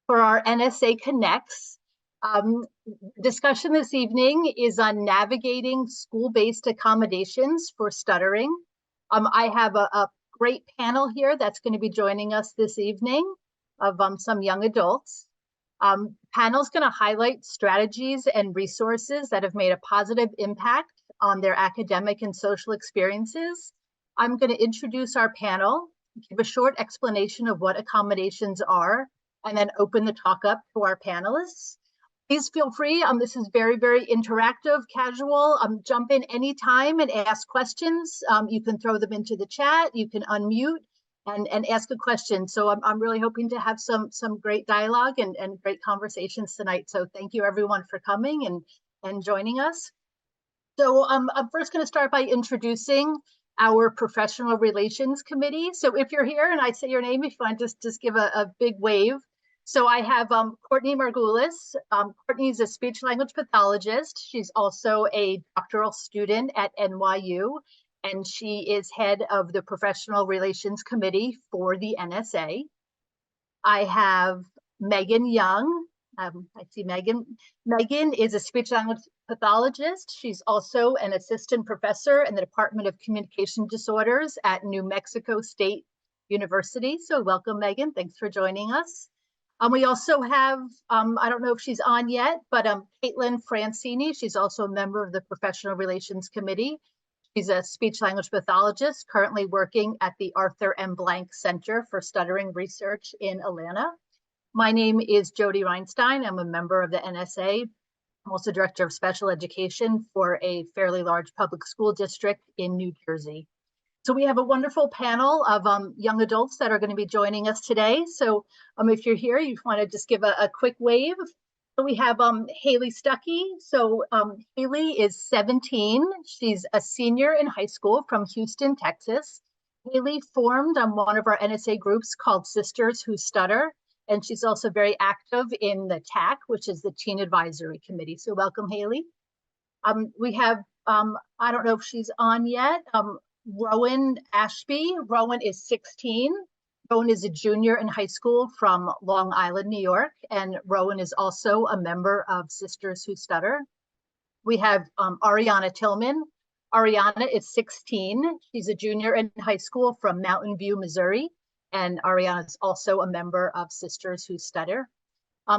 for our NSA Connects. Discussion this evening is on navigating school-based accommodations for stuttering. I have a great panel here that's going to be joining us this evening of some young adults. Panel's going to highlight strategies and resources that have made a positive impact on their academic and social experiences. I'm going to introduce our panel, give a short explanation of what accommodations are, and then open the talk up to our panelists. Please feel free. This is very, very interactive, casual. Jump in anytime and ask questions. You can throw them into the chat. You can unmute and ask a question. So I'm really hoping to have some great dialogue and great conversations tonight. So thank you everyone for coming and joining us. So I'm first going to start by introducing our Professional Relations Committee. So if you're here and I say your name, if you want to just give a big wave. So I have Courtney Margulis. Courtney is a speech language pathologist. She's also a doctoral student at NYU, and she is head of the Professional Relations Committee for the NSA. I have Megan Young. I see Megan. Megan is a speech language pathologist. She's also an assistant professor in the Department of Communication Disorders at New Mexico State University. So welcome, Megan. Thanks for joining us. We also have, I don't know if she's on yet, but Katelyn Francini. She's also a member of the Professional Relations Committee. She's a speech language pathologist currently working at the Arthur M. Blank Center for Stuttering Research in Atlanta. My name is Jodi Reinstein. I'm a member of the NSA. I'm also director of special education for a fairly large public school district in New Jersey. So we have a wonderful panel of young adults that are going to be joining us today. So if you're here, you want to just give a quick wave. So we have Hayley Stuckey. So Hayley is 17. She's a senior in high school from Houston, Texas. Hayley formed one of our NSA groups called Sisters Who Stutter. And she's also very active in the TAC, which is the Teen Advisory Committee. So welcome, Hayley. We have, I don't know if she's on yet, Rowan Ashby. Rowan is 16. Rowan is a junior in high school from Long Island, New York, and Rowan is also a member of Sisters Who Stutter. We have Aryanna Tillman. Aryanna is 16. She's a junior in high school from Mountain View, Missouri, and Aryanna is also a member of Sisters Who Stutter.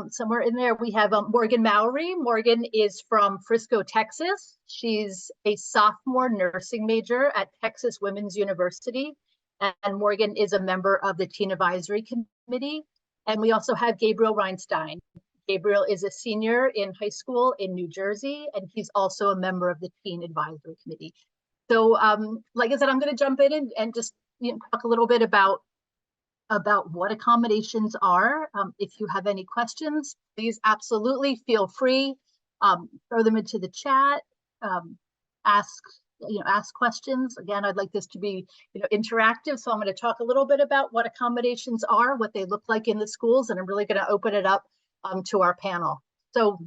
Somewhere in there, we have Morgan Mowery. Morgan is from Frisco, Texas. She's a sophomore nursing major at Texas Women's University. And Morgan is a member of the Teen Advisory Committee. And we also have Gabriel Reinstein. Gabriel is a senior in high school in New Jersey, and he's also a member of the Teen Advisory Committee. So like I said, I'm going to jump in and just talk a little bit about what accommodations are. If you have any questions, please absolutely feel free. Throw them into the chat. Ask questions. Again, I'd like this to be interactive, so I'm going to talk a little bit about what accommodations are, what they look like in the schools, and I'm really going to open it up to our panel. So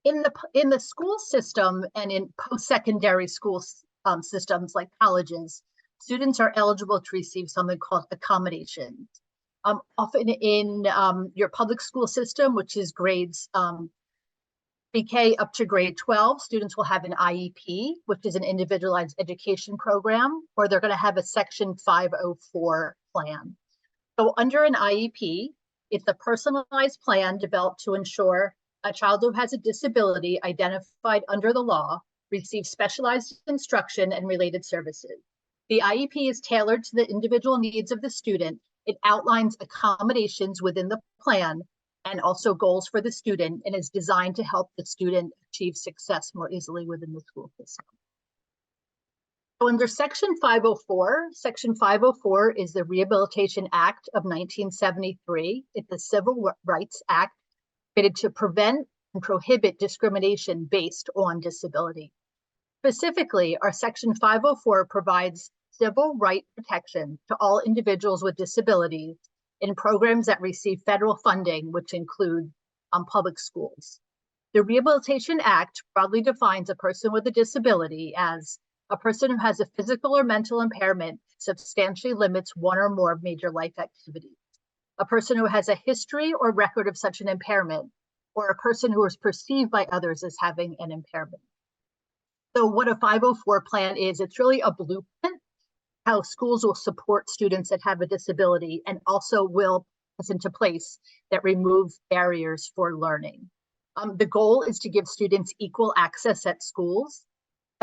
in the school system and in post-secondary school systems like colleges, students are eligible to receive something called accommodations. Often in your public school system, which is grades pre-K up to grade 12, students will have an IEP, which is an individualized education program, or they're going to have a Section 504 plan. So under an IEP, it's a personalized plan developed to ensure a child who has a disability identified under the law receives specialized instruction and related services. The IEP is tailored to the individual needs of the student. It outlines accommodations within the plan and also goals for the student, and is designed to help the student achieve success more easily within the school system. So under Section 504, Section 504 is the Rehabilitation Act of 1973. It's a Civil Rights Act created to prevent and prohibit discrimination based on disability. Specifically, our Section 504 provides civil right protection to all individuals with disabilities in programs that receive federal funding, which include public schools. The Rehabilitation Act broadly defines a person with a disability as a person who has a physical or mental impairment substantially limits one or more major life activities. a person who has a history or record of such an impairment, or a person who is perceived by others as having an impairment. So what a 504 plan is, it's really a blueprint how schools will support students that have a disability and also will put into place that remove barriers for learning. The goal is to give students equal access at schools.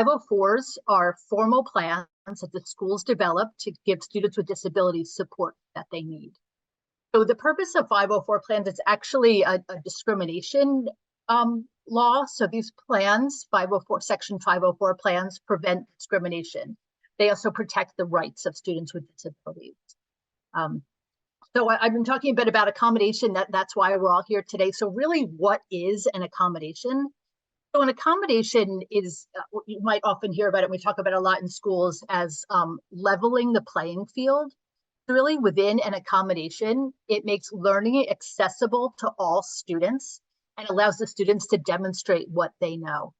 504s are formal plans that the schools develop to give students with disabilities support that they need. So the purpose of 504 plans, it's actually a discrimination law. So these plans, 504, Section 504 plans, prevent discrimination. They also protect the rights of students with disabilities. So I've been talking a bit about accommodation. That's why we're all here today. So really, what is an accommodation? So an accommodation is, you might often hear about it, we talk about it a lot in schools as leveling the playing field. Really, within an accommodation, it makes learning accessible to all students and allows the students to demonstrate what they know.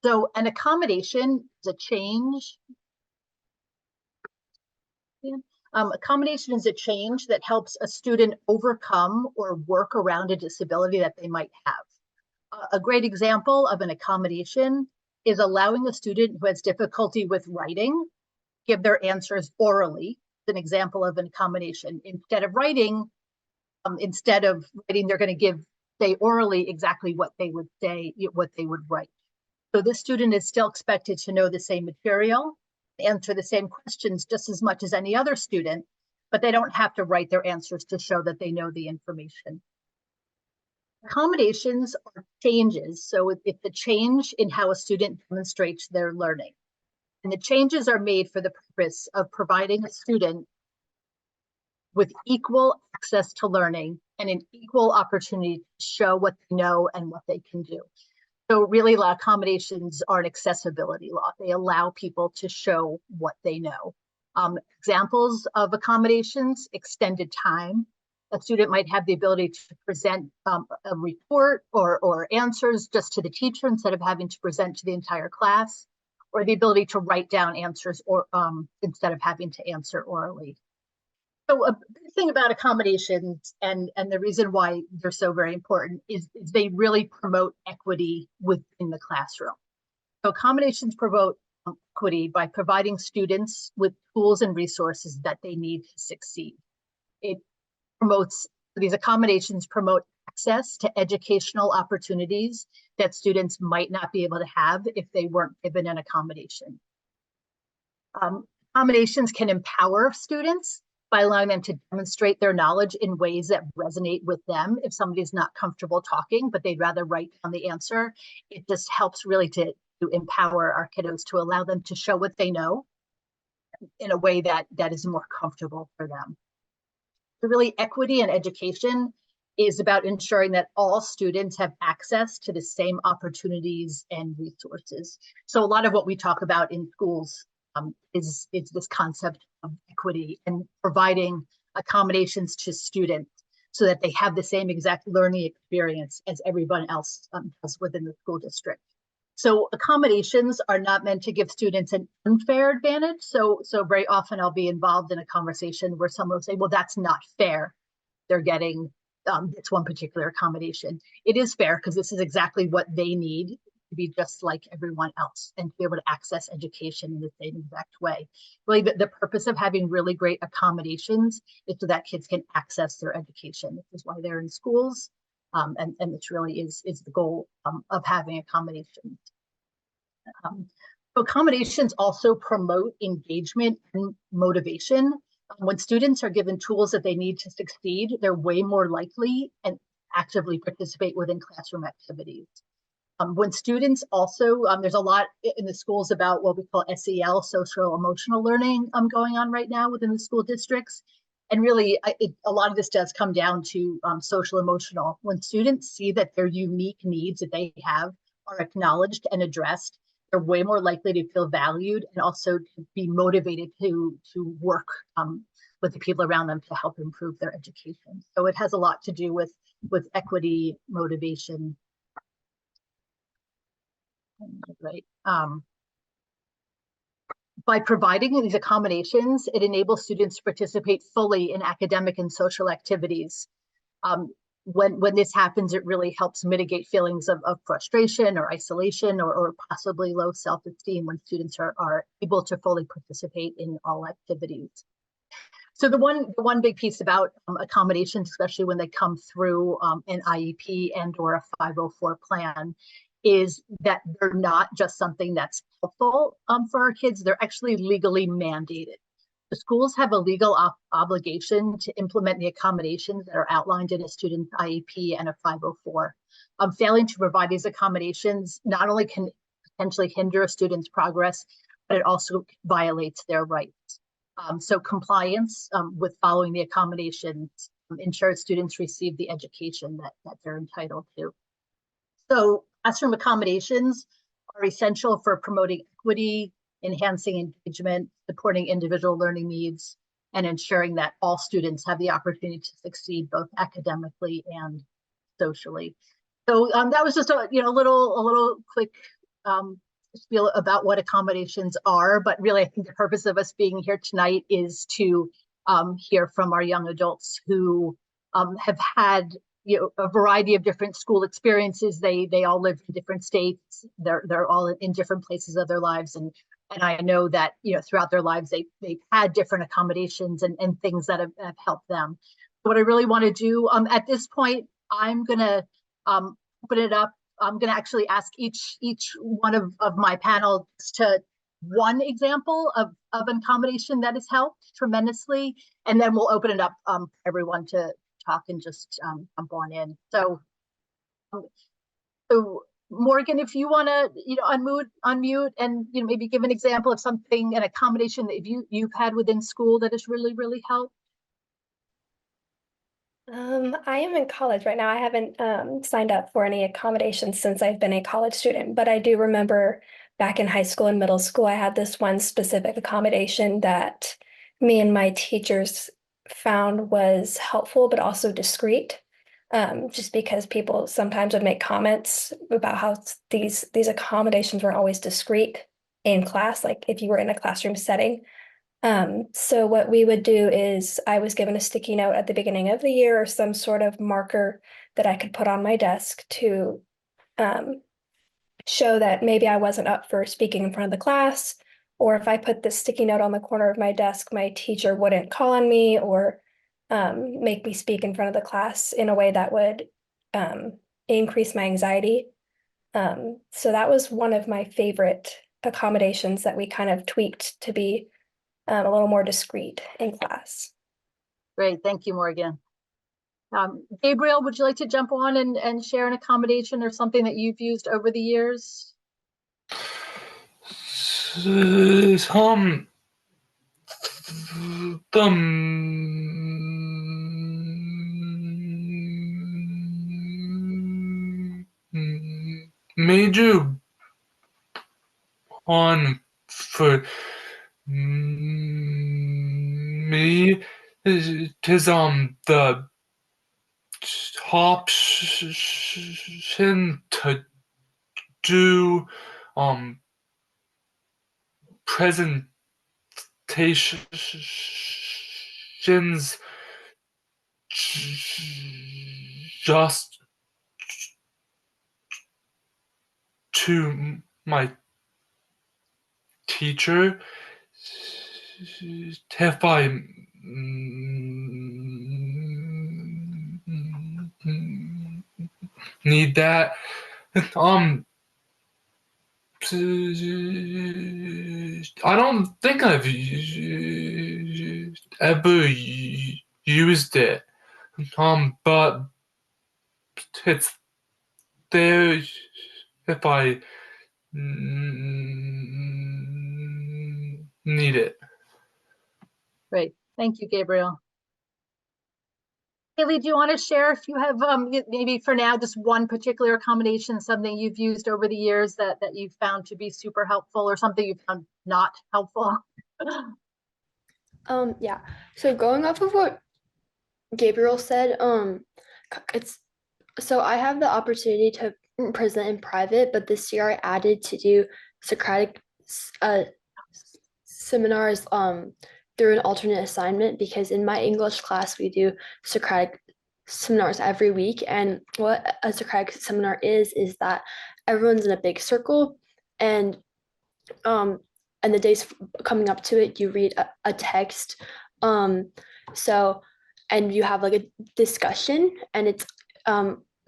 So an accommodation is a change. Accommodation is a change that helps a student overcome or work around a disability that they might have. A great example of an accommodation is allowing a student who has difficulty with writing give their answers orally. It's an example of an accommodation. Instead of writing, they're going to say orally exactly what they would say, what they would write. So this student is still expected to know the same material, answer the same questions just as much as any other student, but they don't have to write their answers to show that they know the information. Accommodations are changes. So it's a change in how a student demonstrates their learning. And the changes are made for the purpose of providing a student with equal access to learning and an equal opportunity to show what they know and what they can do. So really, accommodations are an accessibility law. They allow people to show what they know. Examples of accommodations: extended time. A student might have the ability to present a report or answers just to the teacher instead of having to present to the entire class, or the ability to write down answers or instead of having to answer orally. So a big thing about accommodations and the reason why they're so very important is they really promote equity within the classroom. So accommodations promote equity by providing students with tools and resources that they need to succeed. These accommodations promote access to educational opportunities that students might not be able to have if they weren't given an accommodation. Accommodations can empower students by allowing them to demonstrate their knowledge in ways that resonate with them. If somebody's not comfortable talking, but they'd rather write down the answer, it just helps really to empower our kiddos to allow them to show what they know in a way that is more comfortable for them. So really, equity in education is about ensuring that all students have access to the same opportunities and resources. So a lot of what we talk about in schools is this concept of equity and providing accommodations to students so that they have the same exact learning experience as everyone else does within the school district. So accommodations are not meant to give students an unfair advantage. So very often I'll be involved in a conversation where someone will say, well, that's not fair. They're getting this one particular accommodation. It is fair because this is exactly what they need to be just like everyone else and to be able to access education in the same exact way. Really, the purpose of having really great accommodations is so that kids can access their education. This is why they're in schools, and this really is the goal of having accommodations. Accommodations also promote engagement and motivation. When students are given tools that they need to succeed, they're way more likely and actively participate within classroom activities. When students also, there's a lot in the schools about what we call SEL, social emotional learning, going on right now within the school districts. And really, a lot of this does come down to social emotional. When students see that their unique needs that they have are acknowledged and addressed, they're way more likely to feel valued and also to be motivated to work with the people around them to help improve their education. So it has a lot to do with equity, motivation. Right. By providing these accommodations, it enables students to participate fully in academic and social activities. Um, when this happens, it really helps mitigate feelings of frustration or isolation or possibly low self-esteem when students are able to fully participate in all activities. So the one big piece about accommodations, especially when they come through an IEP and or a 504 plan, is that they're not just something that's helpful for our kids, they're actually legally mandated. The schools have a legal obligation to implement the accommodations that are outlined in a student's IEP and a 504. Failing to provide these accommodations not only can potentially hinder a student's progress, but it also violates their rights. So compliance with following the accommodations ensures students receive the education that they're entitled to. So classroom accommodations are essential for promoting equity, enhancing engagement, supporting individual learning needs, and ensuring that all students have the opportunity to succeed both academically and socially. So that was just a little quick spiel about what accommodations are, but really I think the purpose of us being here tonight is to hear from our young adults who have had a variety of different school experiences. They all live in different states. They're all in different places of their lives, and I know that throughout their lives they've had different accommodations and things that have helped them. What I really want to do at this point, I'm gonna open it up. I'm gonna actually ask each one of my panel to one example of an accommodation that has helped tremendously, and then we'll open it up for everyone to talk and just jump on in. So Morgan, if you want to unmute and maybe give an example of something, an accommodation that you've had within school that has really helped. I am in college right now. I haven't signed up for any accommodations since I've been a college student, but I do remember back in high school and middle school, I had this one specific accommodation that me and my teachers found was helpful, but also discreet. Just because people sometimes would make comments about how these accommodations weren't always discreet in class, like if you were in a classroom setting. So what we would do is I was given a sticky note at the beginning of the year or some sort of marker that I could put on my desk to show that maybe I wasn't up for speaking in front of the class, or if I put this sticky note on the corner of my desk, my teacher wouldn't call on me or make me speak in front of the class in a way that would increase my anxiety. So that was one of my favorite accommodations that we kind of tweaked to be a little more discreet in class. Great, thank you, Morgan. Gabriel, would you like to jump on and share an accommodation or something that you've used over the years? Some the major one for me is the option to do presentations just to my teacher if I need that. I don't think I've ever used it. But it's there if I need it. Great, thank you, Gabriel. Hayley, do you want to share if you have maybe for now just one particular accommodation, something you've used over the years that you've found to be super helpful, or something you found not helpful? Yeah. So going off of what Gabriel said, it's so I have the opportunity to present in private, but this year I added to do Socratic seminars through an alternate assignment, because in my English class we do Socratic seminars every week, and what a Socratic seminar is that everyone's in a big circle, and the days coming up to it, you read a text, so and you have like a discussion, and it's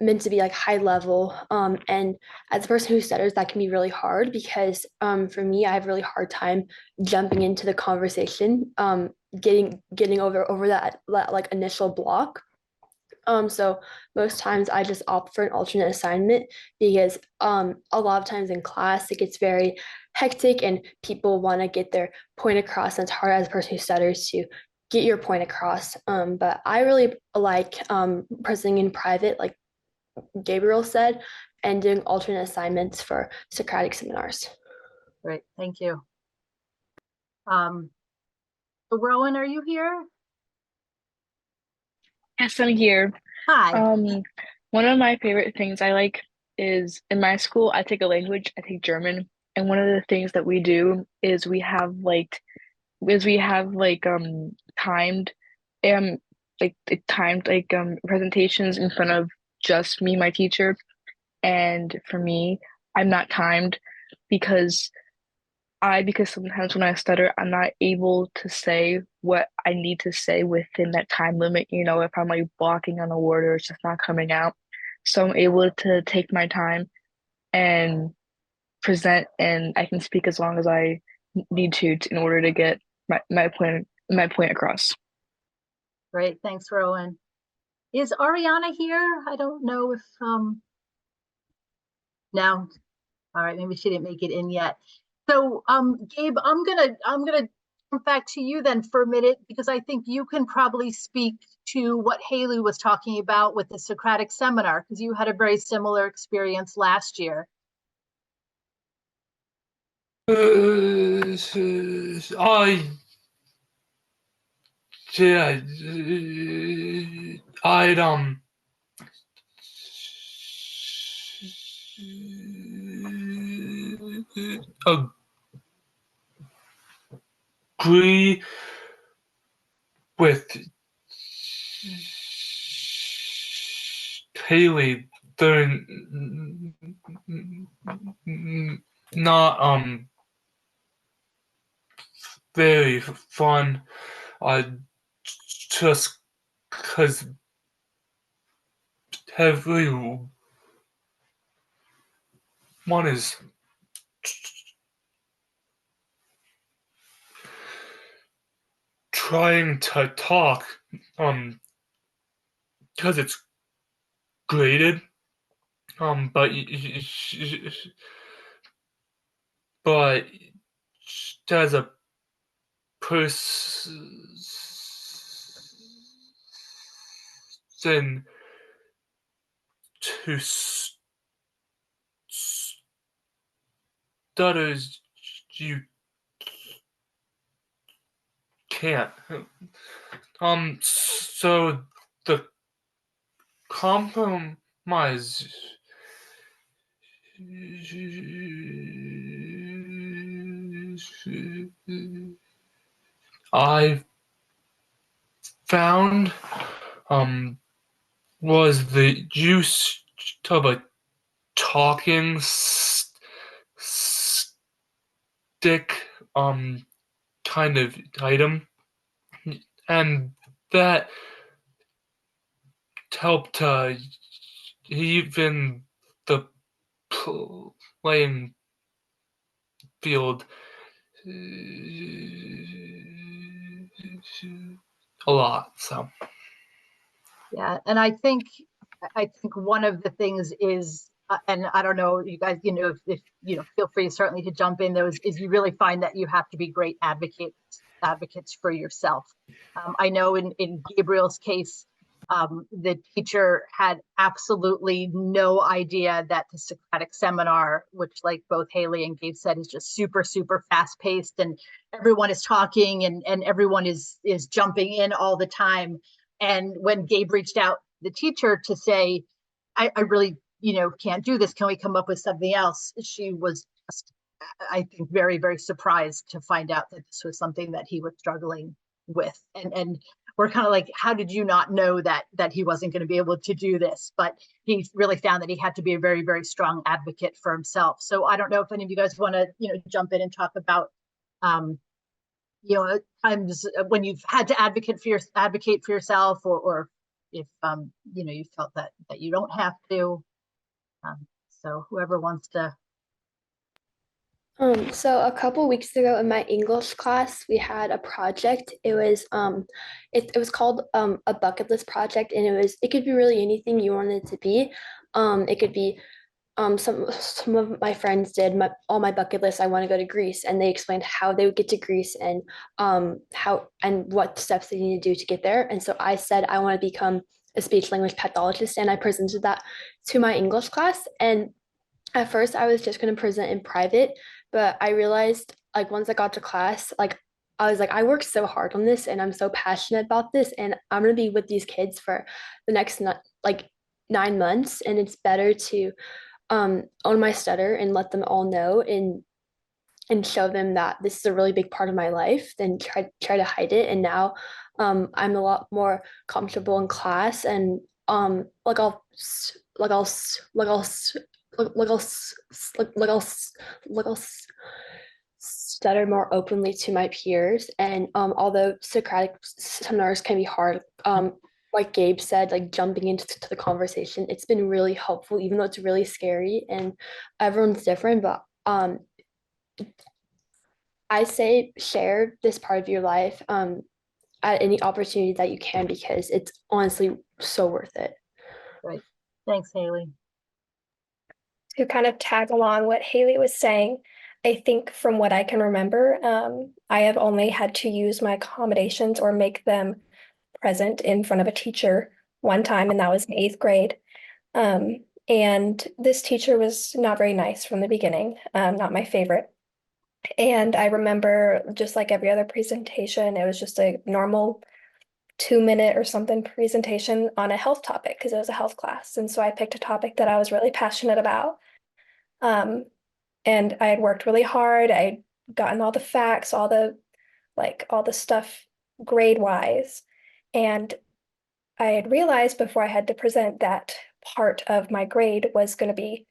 meant to be like high level, and as a person who stutters, that can be really hard, because for me, I have a really hard time jumping into the conversation, getting over that like initial block. So most times I just opt for an alternate assignment, because a lot of times in class it gets very hectic and people want to get their point across, and it's hard as a person who stutters to get your point across. But I really like presenting in private, like Gabriel said, and doing alternate assignments for Socratic seminars. Great, thank you. Rowan, are you here? Yes, I'm here. Hi. One of my favorite things I like is in my school, I take a language, I take German, and one of the things that we do is we have timed presentations in front of just me, my teacher. And for me, I'm not timed because because sometimes when I stutter, I'm not able to say what I need to say within that time limit, if I'm like blocking on a word or it's just not coming out. So I'm able to take my time and present, and I can speak as long as I need to in order to get my point across. Great, thanks, Rowan. Is Aryanna here? I don't know if no. All right, maybe she didn't make it in yet. So Gabe, I'm gonna come back to you then for a minute, because I think you can probably speak to what Hayley was talking about with the Socratic seminar, because you had a very similar experience last year. I'd agree with Hayley. They're not very fun. Just because everyone is trying to talk, because it's graded, but as a person who stutters, you can't. So the compromise I found was the use of a talking stick kind of item, and that helped even the playing field a lot. So yeah, and I think one of the things is, and I don't know, you guys, if feel free certainly to jump in. Those is you really find that you have to be great advocates for yourself. I know in Gabriel's case, the teacher had absolutely no idea that the Socratic seminar, which like both Hayley and Gabe said, is just super, super fast paced, and everyone is talking and everyone is jumping in all the time. And when Gabe reached out the teacher to say, I really, can't do this. Can we come up with something else? She was just I think, very, very surprised to find out that this was something that he was struggling with. And we're kind of like, how did you not know that he wasn't going to be able to do this? But he really found that he had to be a very, very strong advocate for himself. So I don't know if any of you guys want to, jump in and talk about, times when you've had to advocate for yourself, or if you felt that you don't have to. So whoever wants to. So a couple weeks ago in my English class, we had a project. It was called a bucket list project, and it could be really anything you wanted it to be. It could be some of my friends did all my bucket lists. I want to go to Greece, and they explained how they would get to Greece and how and what steps they need to do to get there. And so I said I want to become a speech language pathologist, and I presented that to my English class. And at first, I was just going to present in private, but I realized, like, once I got to class, like, I was like, I worked so hard on this, and I'm so passionate about this, and I'm going to be with these kids for the next, like, 9 months, and it's better to own my stutter and let them all know, and show them that this is a really big part of my life than try to hide it. And now I'm a lot more comfortable in class, and like I'll stutter more openly to my peers. And although Socratic seminars can be hard, like Gabe said, like jumping into the conversation, it's been really helpful, even though it's really scary and everyone's different. But I say share this part of your life at any opportunity that you can, because it's honestly so worth it. Right. Thanks, Hayley. To kind of tag along what Hayley was saying, I think from what I can remember, I have only had to use my accommodations or make them present in front of a teacher one time, and that was in 8th grade. And this teacher was not very nice from the beginning, not my favorite. And I remember, just like every other presentation, it was just a normal 2-minute or something presentation on a health topic, because it was a health class. And so I picked a topic that I was really passionate about. And I had worked really hard. I'd gotten all the facts, all the stuff grade wise. And I had realized before I had to present that part of my grade was going to be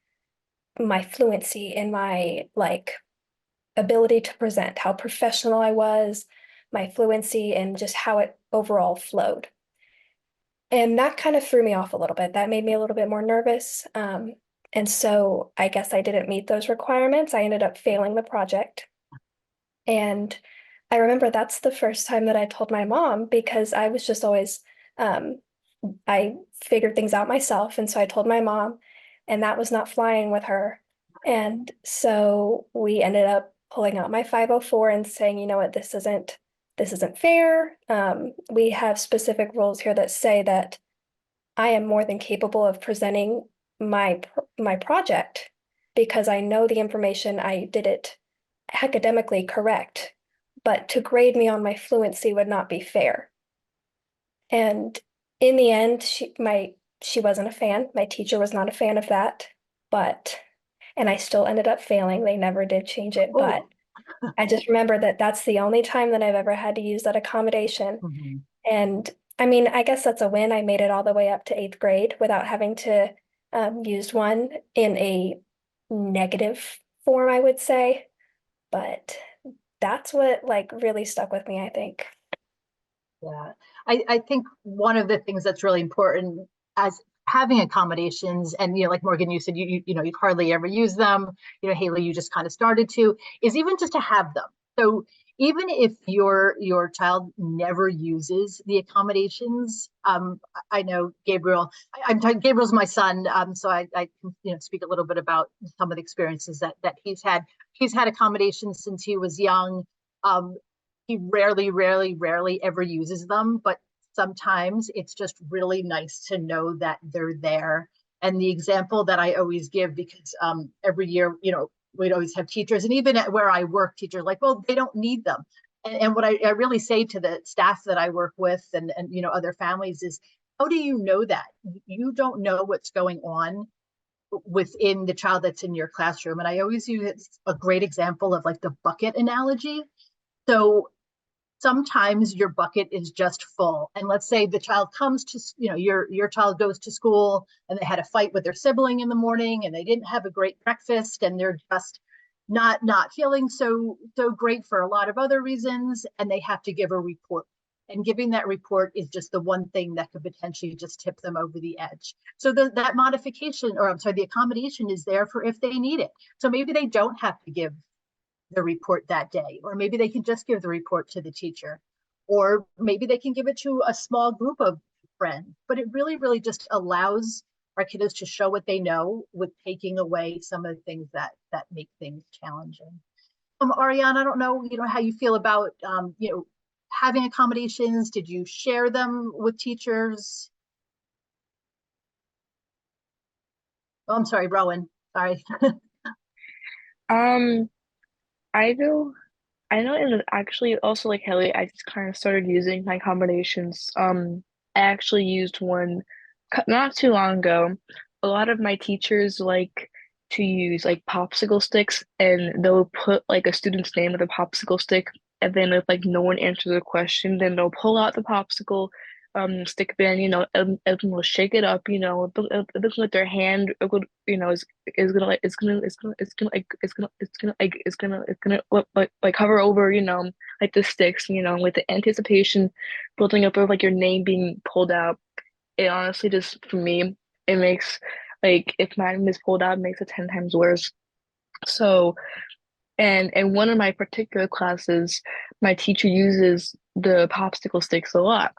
my fluency and my ability to present, how professional I was, my fluency, and just how it overall flowed. And that kind of threw me off a little bit. That made me a little bit more nervous. And so I guess I didn't meet those requirements. I ended up failing the project. And I remember that's the first time that I told my mom, because I was just always, I figured things out myself. And so I told my mom, and that was not flying with her. And so we ended up pulling out my 504 and saying, you know what, this isn't fair. We have specific rules here that say that I am more than capable of presenting my project, because I know the information, I did it academically correct, but to grade me on my fluency would not be fair. And in the end, she wasn't a fan. My teacher was not a fan of that, and I still ended up failing. They never did change it, but I just remember that that's the only time that I've ever had to use that accommodation. Mm-hmm. And I mean, I guess that's a win. I made it all the way up to 8th grade without having to use one in a negative form, I would say. But that's what really stuck with me, I think. Yeah, I think one of the things that's really important as having accommodations, and like Morgan, you said you hardly ever use them. Hayley, you just kind of started to, is even just to have them. So even if your child never uses the accommodations, I know Gabriel. Gabriel's my son, so I can speak a little bit about some of the experiences that he's had. He's had accommodations since he was young. He rarely ever uses them, but sometimes it's just really nice to know that they're there. And the example that I always give, because every year, we'd always have teachers, and even at where I work, teachers like, well, they don't need them. And what I really say to the staff that I work with, and other families, is, how do you know that? You don't know what's going on within the child that's in your classroom. And I always use a great example of like the bucket analogy. So sometimes your bucket is just full. And let's say the child comes to, your child goes to school and they had a fight with their sibling in the morning and they didn't have a great breakfast and they're just not feeling so great for a lot of other reasons, and they have to give a report. And giving that report is just the one thing that could potentially just tip them over the edge. So that modification, or I'm sorry, the accommodation is there for if they need it. So maybe they don't have to give the report that day, or maybe they can just give the report to the teacher, or maybe they can give it to a small group of friends. But it really, really just allows our kiddos to show what they know with taking away some of the things that make things challenging. Aryanna, I don't know, how you feel about, having accommodations. Did you share them with teachers? Oh, I'm sorry, Rowan. Sorry. I do. I know, and actually also like Hayley, I just kind of started using my accommodations. I actually used one not too long ago. A lot of my teachers like to use like popsicle sticks, and they'll put like a student's name with a popsicle stick, and then if like no one answers a question, then they'll pull out the popsicle stick bin, and they'll shake it up, it looks like their hand, is gonna like like hover over, like the sticks, with the anticipation building up of like your name being pulled out. It honestly just, for me, it makes, like, if my name is pulled out, it makes it 10 times worse. So, and in one of my particular classes, my teacher uses the popsicle sticks a lot.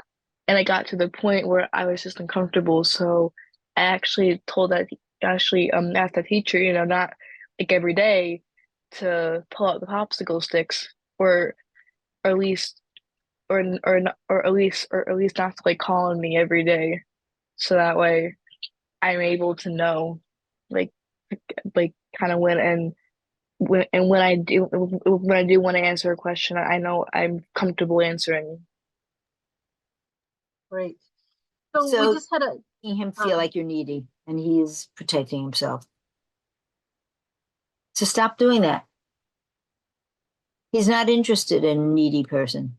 And I got to the point where I was just uncomfortable. So I actually asked the teacher, not like every day, to pull out the popsicle sticks, or at least or at least not to like call on me every day. So that way I'm able to know, like kind of when I do want to answer a question, I know I'm comfortable answering. Great. So we So just had a making him feel like you're needy and he's protecting himself. So stop doing that. He's not interested in a needy person.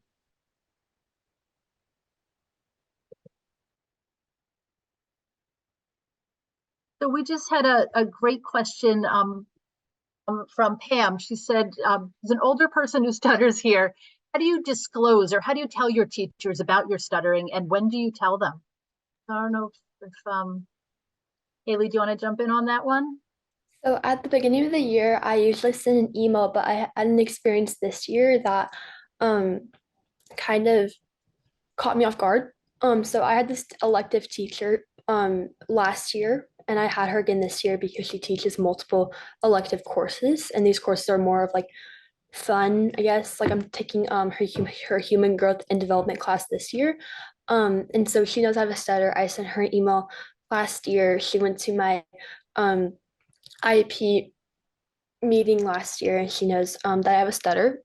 So we just had a great question from Pam. She said, as an older person who stutters here, how do you disclose, or how do you tell your teachers about your stuttering, and when do you tell them? I don't know if Hayley, do you want to jump in on that one? So at the beginning of the year, I usually send an email, but I had an experience this year that kind of caught me off guard. So I had this elective teacher last year, and I had her again this year because she teaches multiple elective courses, and these courses are more of like fun, I guess. Like I'm taking her human growth and development class this year. And so she knows I have a stutter. I sent her an email last year. She went to my IEP meeting last year, and she knows that I have a stutter.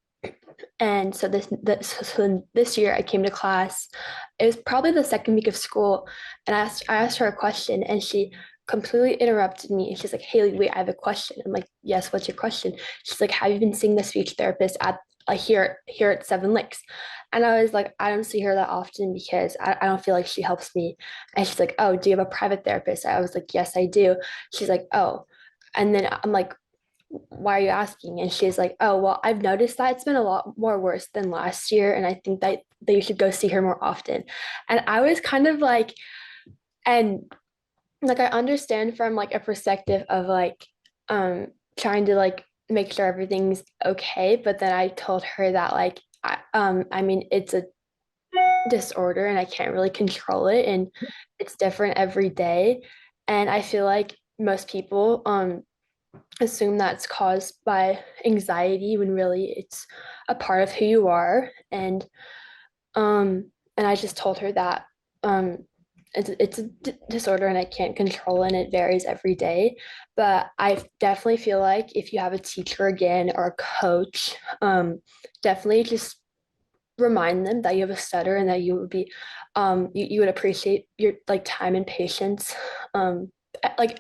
And so this year I came to class. It was probably the second week of school, and I asked her a question, and she completely interrupted me. And she's like, "Hayley, wait, I have a question." I'm like, "Yes, what's your question?" She's like, "Have you been seeing the speech therapist at here at Seven Lakes?" And I was like, "I don't see her that often because I don't feel like she helps me." And she's like, "Oh, do you have a private therapist?" I was like, "Yes, I do." She's like, "Oh," and then I'm like, "Why are you asking?" And she's like, "Oh, well, I've noticed that it's been a lot more worse than last year, and I think that you should go see her more often." And I was kind of like, and like I understand from like a perspective of like trying to like make sure everything's okay, but then I told her that like I mean it's a disorder and I can't really control it, and it's different every day, and I feel like most people assume that's caused by anxiety when really it's a part of who you are. And I just told her that it's a disorder and I can't control it, and it varies every day. But I definitely feel like if you have a teacher again or a coach, definitely just remind them that you have a stutter and that you would be you would appreciate your like time and patience like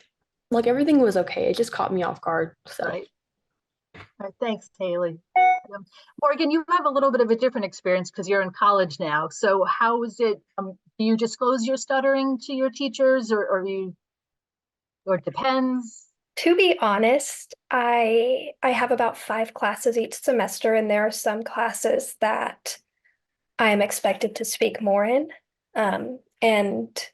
like everything was okay. It just caught me off guard. So Right. All right, thanks, Hayley. Morgan, you have a little bit of a different experience because you're in college now. So how is it, do you disclose your stuttering to your teachers or it depends? To be honest, I have about 5 classes each semester, and there are some classes that I am expected to speak more in. And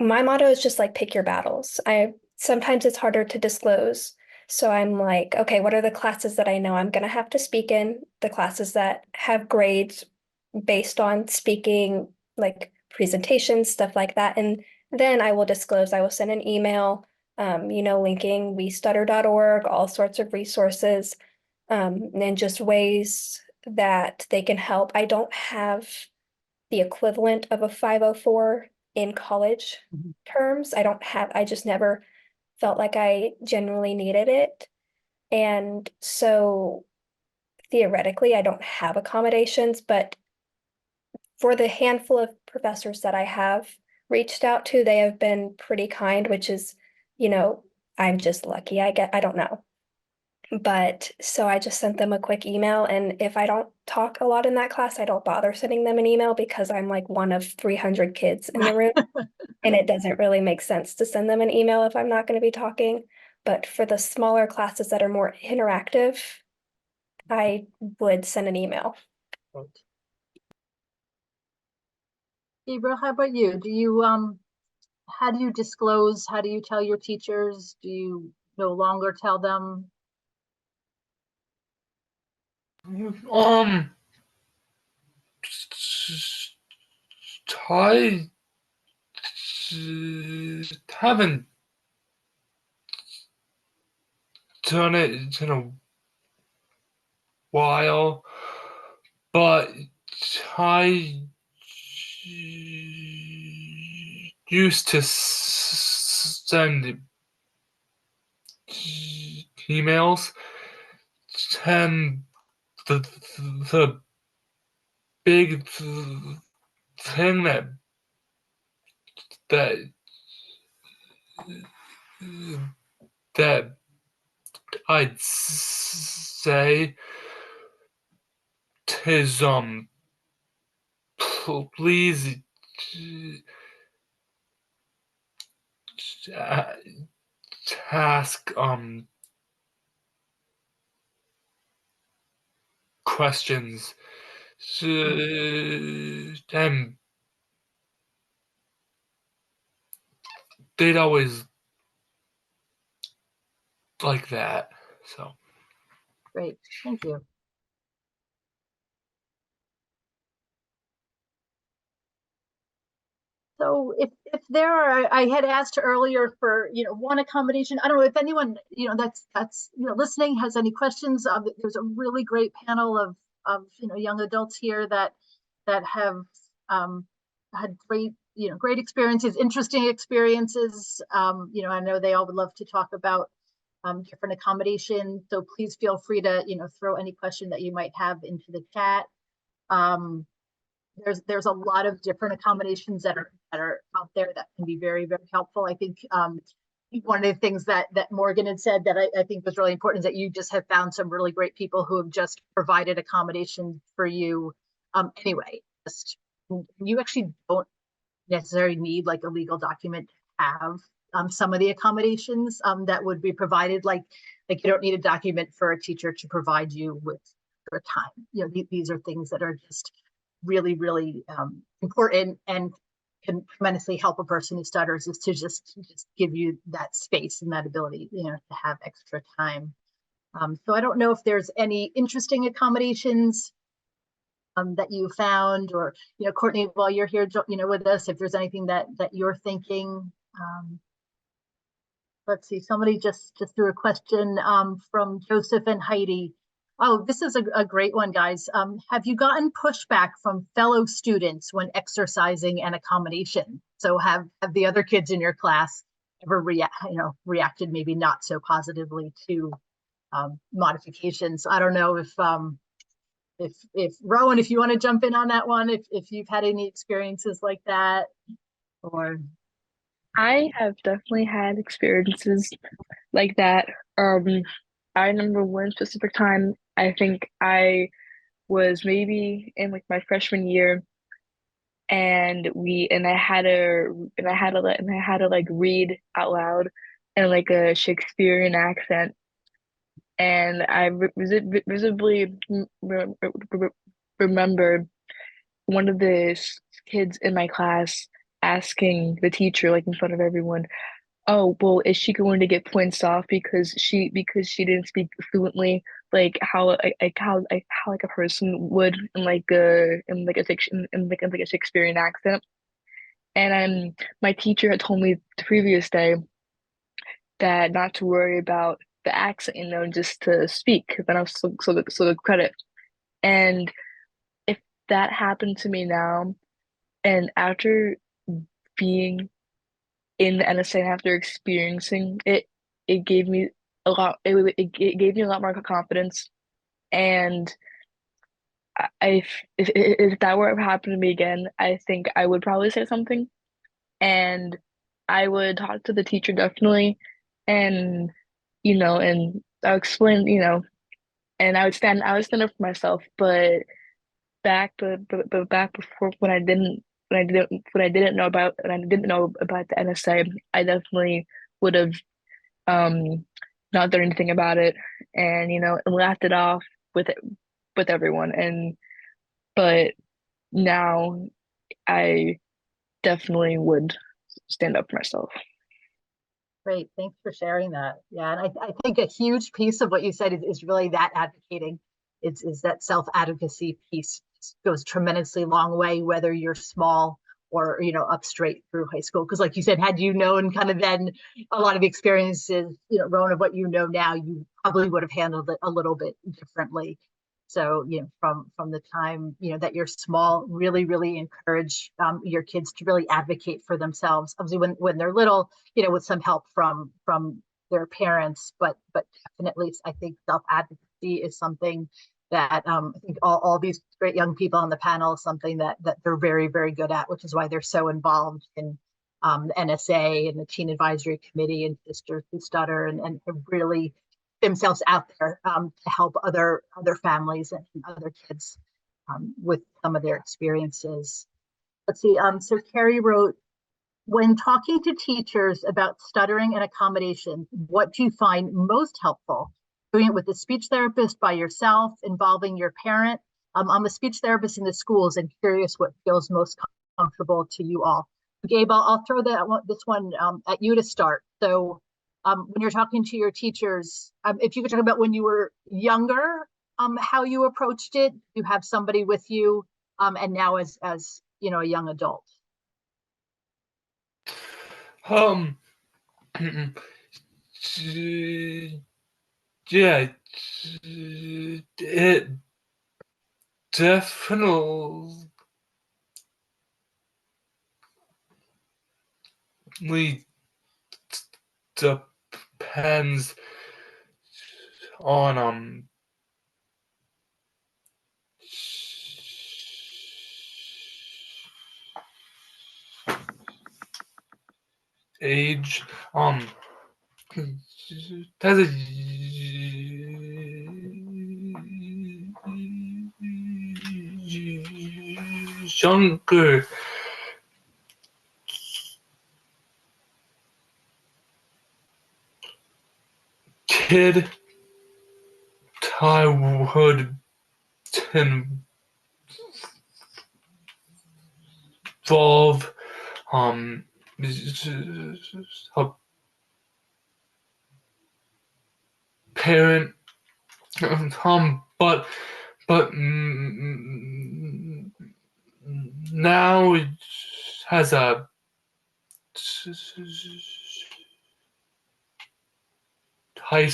my motto is just like pick your battles. I sometimes it's harder to disclose. So I'm like, okay, what are the classes that I know I'm gonna have to speak in? The classes that have grades based on speaking, like presentations, stuff like that. And then I will disclose, I will send an email, linking westutter.org, all sorts of resources, and just ways that they can help. I don't have the equivalent of a 504 in college terms. I just never felt like I genuinely needed it. And so theoretically, I don't have accommodations, but for the handful of professors that I have reached out to, they have been pretty kind, which is, I'm just lucky. I don't know. But so I just sent them a quick email. And if I don't talk a lot in that class, I don't bother sending them an email because I'm like one of 300 kids in the room. And it doesn't really make sense to send them an email if I'm not going to be talking. But for the smaller classes that are more interactive, I would send an email. Gabriel, how about you? Do you, how do you disclose? How do you tell your teachers? Do you no longer tell them? I haven't done it in a while, but I used to send emails, and the big thing that that I'd say is please ask questions, and they'd always like that. So Great, thank you. So if there are, I had asked earlier for, one accommodation. I don't know if anyone, that's listening has any questions. There's a really great panel of young adults here that have had great experiences, interesting experiences. I know they all would love to talk about different accommodations. So please feel free to throw any question that you might have into the chat. There's a lot of different accommodations that are out there that can be very, very helpful. I think one of the things that Morgan had said that I think was really important is that you just have found some really great people who have just provided accommodation for you anyway. You actually don't necessarily need like a legal document to have some of the accommodations that would be provided. Like you don't need a document for a teacher to provide you with your time. These are things that are just really, really important and can tremendously help a person who stutters, is to just give you that space and that ability, to have extra time. So I don't know if there's any interesting accommodations that you found, or Courtney, while you're here, with us, if there's anything that you're thinking. Let's see, somebody just threw a question from Joseph and Heidi. Oh, this is a great one, guys. Have you gotten pushback from fellow students when exercising an accommodation? So have the other kids in your class ever reacted maybe not so positively to modifications? I don't know if Rowan, if you want to jump in on that one, if you've had any experiences like that, or. I have definitely had experiences like that. I remember one specific time, I think I was maybe in like my freshman year, and I had to like read out loud in like a Shakespearean accent, and I visibly remember one of the kids in my class asking the teacher, like in front of everyone, "Oh, well, is she going to get points off because she didn't speak fluently, like how like a person would in like a fiction in like a Shakespearean accent?" And my teacher had told me the previous day that not to worry about the accent, just to speak. Then I was so the credit. And if that happened to me now, and after being in the NSA and after experiencing it, it gave me a lot. It gave me a lot more confidence. And if that were to happen to me again, I think I would probably say something, and I would talk to the teacher definitely, and and I'll explain, and I would stand up for myself. But back before when I didn't know about the NSA, I definitely would have um not done anything about it, and and laughed it off with it with everyone. But now I definitely would stand up for myself. Great, thanks for sharing that. Yeah, and I think a huge piece of what you said is really that advocating. Is that self-advocacy piece goes tremendously long way, whether you're small or up straight through high school. Because like you said, had you known kind of then a lot of experiences, Rowan, of what you know now, you probably would have handled it a little bit differently. So, from the time, that you're small, really, really encourage your kids to really advocate for themselves. Obviously, when they're little, with some help from their parents, but definitely, I think self-advocacy is something that I think all these great young people on the panel, something that they're very, very good at, which is why they're so involved in the NSA and the Teen Advisory Committee and Sisters Who Stutter, and really themselves out there to help other families and other kids with some of their experiences. Let's see. So Carrie wrote, when talking to teachers about stuttering and accommodation, what do you find most helpful? Doing it with a speech therapist, by yourself, involving your parent? I'm a speech therapist in the schools and curious what feels most comfortable to you all. Gabe, I'll throw this one at you to start. So when you're talking to your teachers, if you could talk about when you were younger, how you approached it, you have somebody with you, and now as a young adult. Yeah, it definitely depends on age. As a younger kid, I would involve a parent, but now it has a high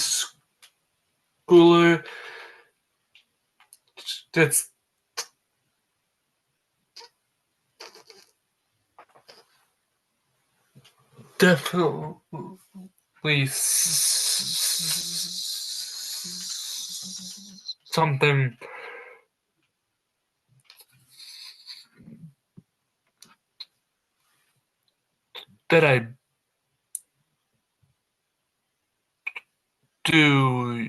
schooler that's definitely something that I do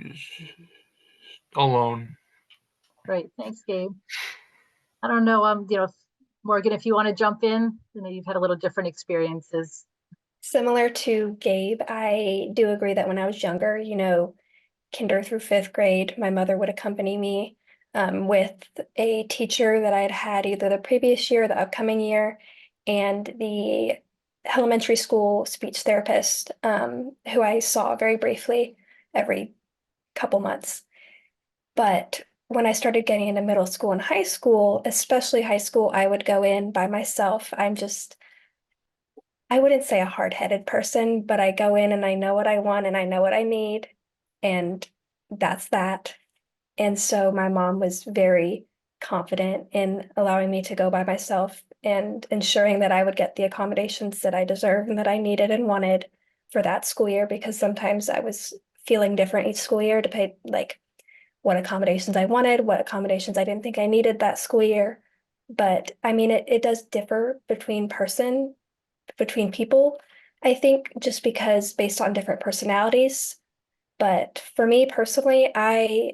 alone. Great, thanks, Gabe. I don't know, Morgan, if you want to jump in, you've had a little different experiences. Similar to Gabe, I do agree that when I was younger, kinder through fifth grade, my mother would accompany me with a teacher that I'd had either the previous year or the upcoming year, and the elementary school speech therapist who I saw very briefly every couple months. But when I started getting into middle school and high school, especially high school, I would go in by myself. I wouldn't say a hard-headed person, but I go in and I know what I want and I know what I need, and that's that. And so my mom was very confident in allowing me to go by myself and ensuring that I would get the accommodations that I deserved and that I needed and wanted for that school year, because sometimes I was feeling different each school year to pay like what accommodations I wanted, what accommodations I didn't think I needed that school year. But I mean, it does differ between people, I think, just because based on different personalities. But for me personally, I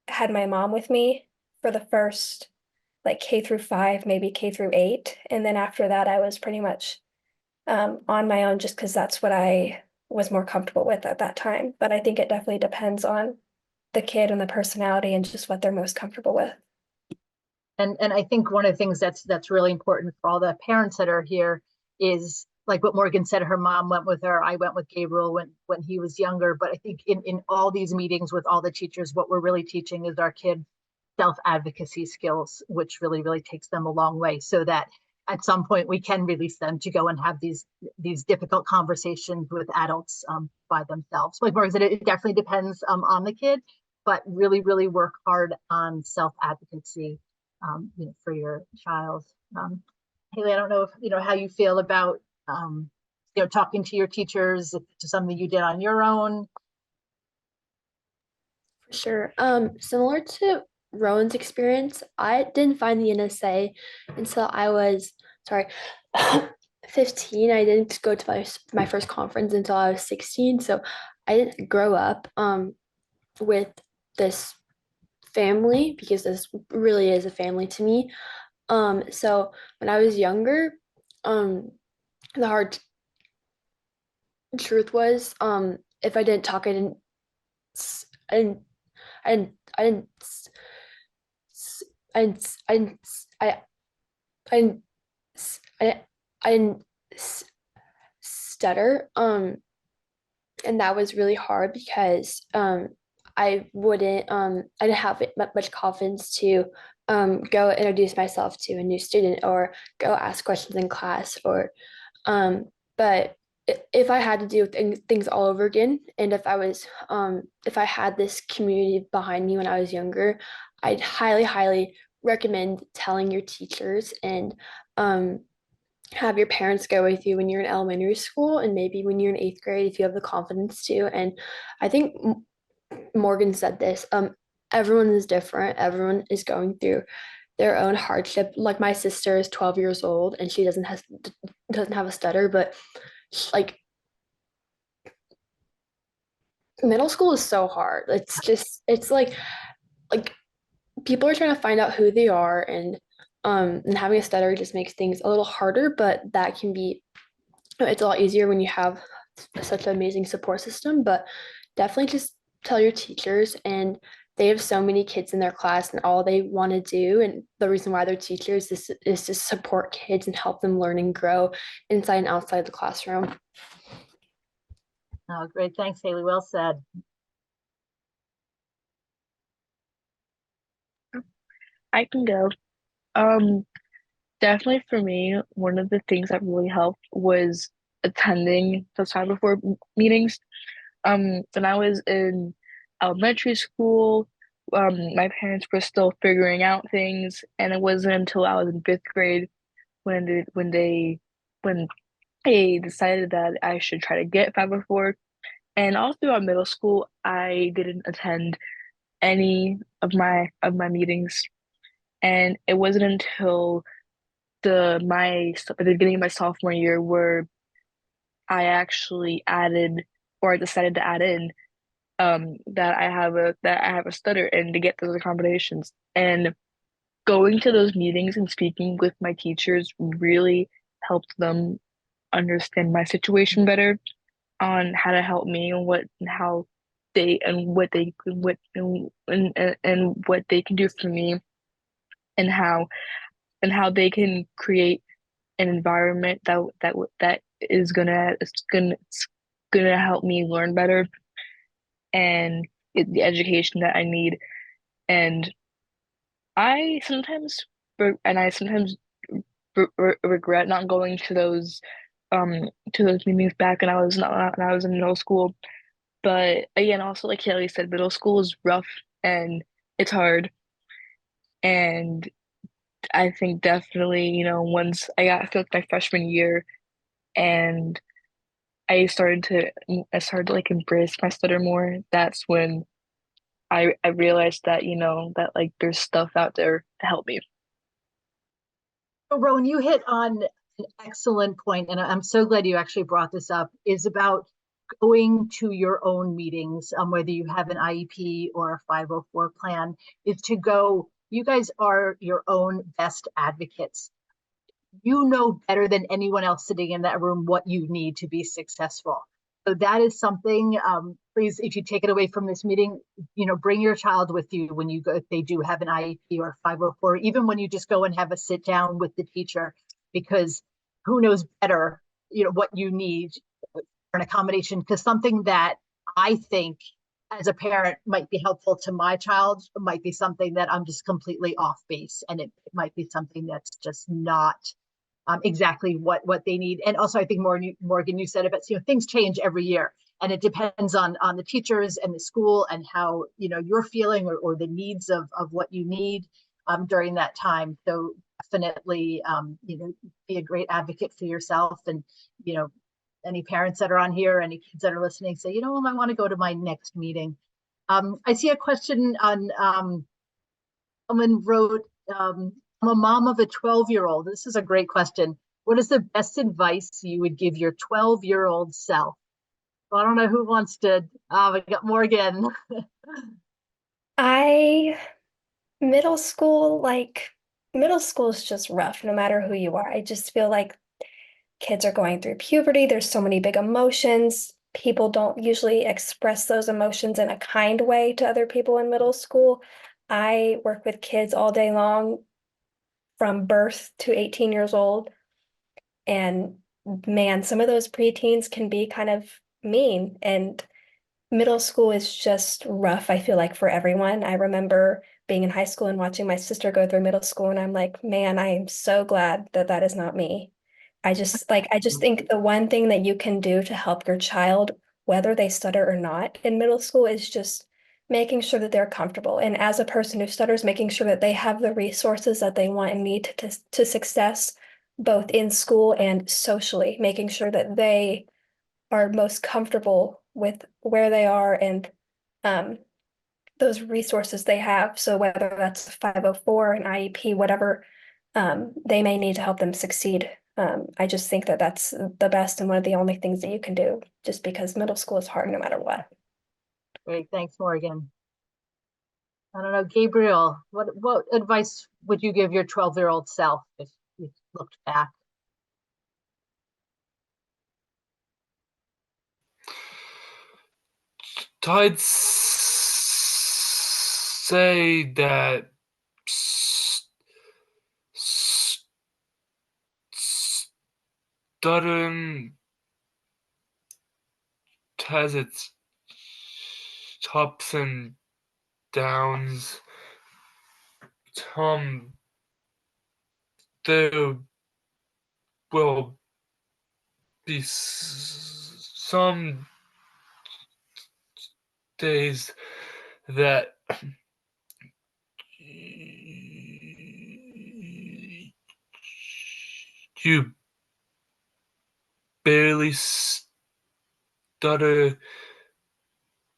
had my mom with me for the first like K through 5, maybe K through 8. And then after that, I was pretty much on my own just because that's what I was more comfortable with at that time. But I think it definitely depends on the kid and the personality and just what they're most comfortable with. And I think one of the things that's really important for all the parents that are here is like what Morgan said, her mom went with her. I went with Gabriel when he was younger. But I think in all these meetings with all the teachers, what we're really teaching is our kid self-advocacy skills, which really, really takes them a long way, so that at some point we can release them to go and have these difficult conversations with adults by themselves. Like Morgan said, it definitely depends on the kid, but really, really work hard on self-advocacy for your child. Hayley, I don't know if how you feel about talking to your teachers, if it's something you did on your own. For sure. Similar to Rowan's experience, I didn't find the NSA until I was, sorry, 15. I didn't go to my first conference until I was 16. So I didn't grow up with this family, because this really is a family to me. So when I was younger, the hard truth was, if I didn't talk, I didn't, I didn't, I didn't, I didn't, I didn't, I didn't, I didn't, I didn't stutter. And that was really hard because I didn't have much confidence to go introduce myself to a new student or go ask questions in class, or but if I had to do things all over again, and if I had this community behind me when I was younger, I'd highly recommend telling your teachers and have your parents go with you when you're in elementary school, and maybe when you're in 8th grade if you have the confidence to. And I think Morgan said this, everyone is different, everyone is going through their own hardship. Like my sister is 12 years old and she doesn't have a stutter, but like middle school is so hard. It's like people are trying to find out who they are, and having a stutter just makes things a little harder, but that can be, it's a lot easier when you have such an amazing support system. But definitely just tell your teachers, and they have so many kids in their class, and all they want to do, and the reason why they're teachers is to support kids and help them learn and grow inside and outside the classroom. Oh, great. Thanks, Hayley. Well said. I can go. Definitely for me, one of the things that really helped was attending those time before meetings. When I was in elementary school, my parents were still figuring out things, and it wasn't until I was in 5th grade when they decided that I should try to get 504. And all throughout middle school, I didn't attend any of my meetings, and it wasn't until at the beginning of my sophomore year where I actually added, or I decided to add in that I have a stutter and to get those accommodations. And going to those meetings and speaking with my teachers really helped them understand my situation better on how to help me and how they and what they what and what they can do for me and how they can create an environment that is gonna help me learn better and get the education that I need. And I sometimes I sometimes regret not going to those meetings back when I was in middle school. But again, also like Hayley said, middle school is rough and it's hard. And I think definitely, once I feel like my freshman year and I started to like embrace my stutter more, that's when I realized that, that like there's stuff out there to help me. So Rowan, you hit on an excellent point, and I'm so glad you actually brought this up, is about going to your own meetings, whether you have an IEP or a 504 plan, is to go, you guys are your own best advocates. You know better than anyone else sitting in that room what you need to be successful. So that is something, please, if you take it away from this meeting, bring your child with you when you go, if they do have an IEP or 504, even when you just go and have a sit down with the teacher, because who knows better, what you need for an accommodation, because something that I think as a parent might be helpful to my child might be something that I'm just completely off base, and it might be something that's just not exactly what they need. And also, I think Morgan, you said about things change every year, and it depends on the teachers and the school and how you're feeling or the needs of what you need during that time. So definitely, be a great advocate for yourself, and any parents that are on here, any kids that are listening, say, I want to go to my next meeting. I see a question on someone wrote, I'm a mom of a 12-year-old. This is a great question. What is the best advice you would give your 12-year-old self? Well, I don't know who wants to. We got Morgan. Middle school, middle school is just rough, no matter who you are. I just feel like kids are going through puberty. There's so many big emotions. People don't usually express those emotions in a kind way to other people in middle school. I work with kids all day long from birth to 18 years old. And man, some of those preteens can be kind of mean. And middle school is just rough, I feel like, for everyone. I remember being in high school and watching my sister go through middle school, and I'm like, man, I am so glad that that is not me. I just think the one thing that you can do to help your child, whether they stutter or not in middle school, is just making sure that they're comfortable. And as a person who stutters, making sure that they have the resources that they want and need to success, both in school and socially, making sure that they are most comfortable with where they are and those resources they have. So whether that's a 504, an IEP, whatever they may need to help them succeed. I just think that that's the best and one of the only things that you can do, just because middle school is hard no matter what. Great, thanks, Morgan. I don't know, Gabriel, what advice would you give your 12-year-old self if you looked back? I'd say that stuttering has its ups and downs. There will be some days that you barely stutter,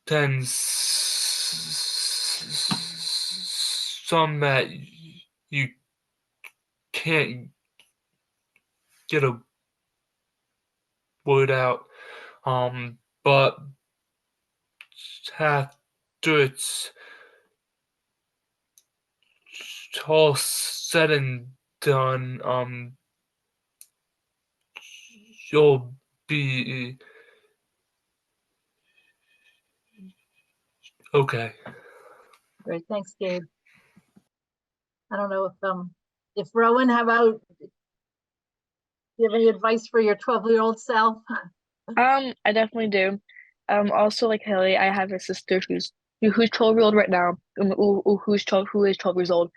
then some that you can't get a word out. But after it's all said and done, you'll be okay. Great, thanks, Gabe. I don't know if Rowan, how about, do you have any advice for your 12-year-old self? I definitely do. Also like Hayley, I have a sister who's 12-year-old right now, who's 12 years old.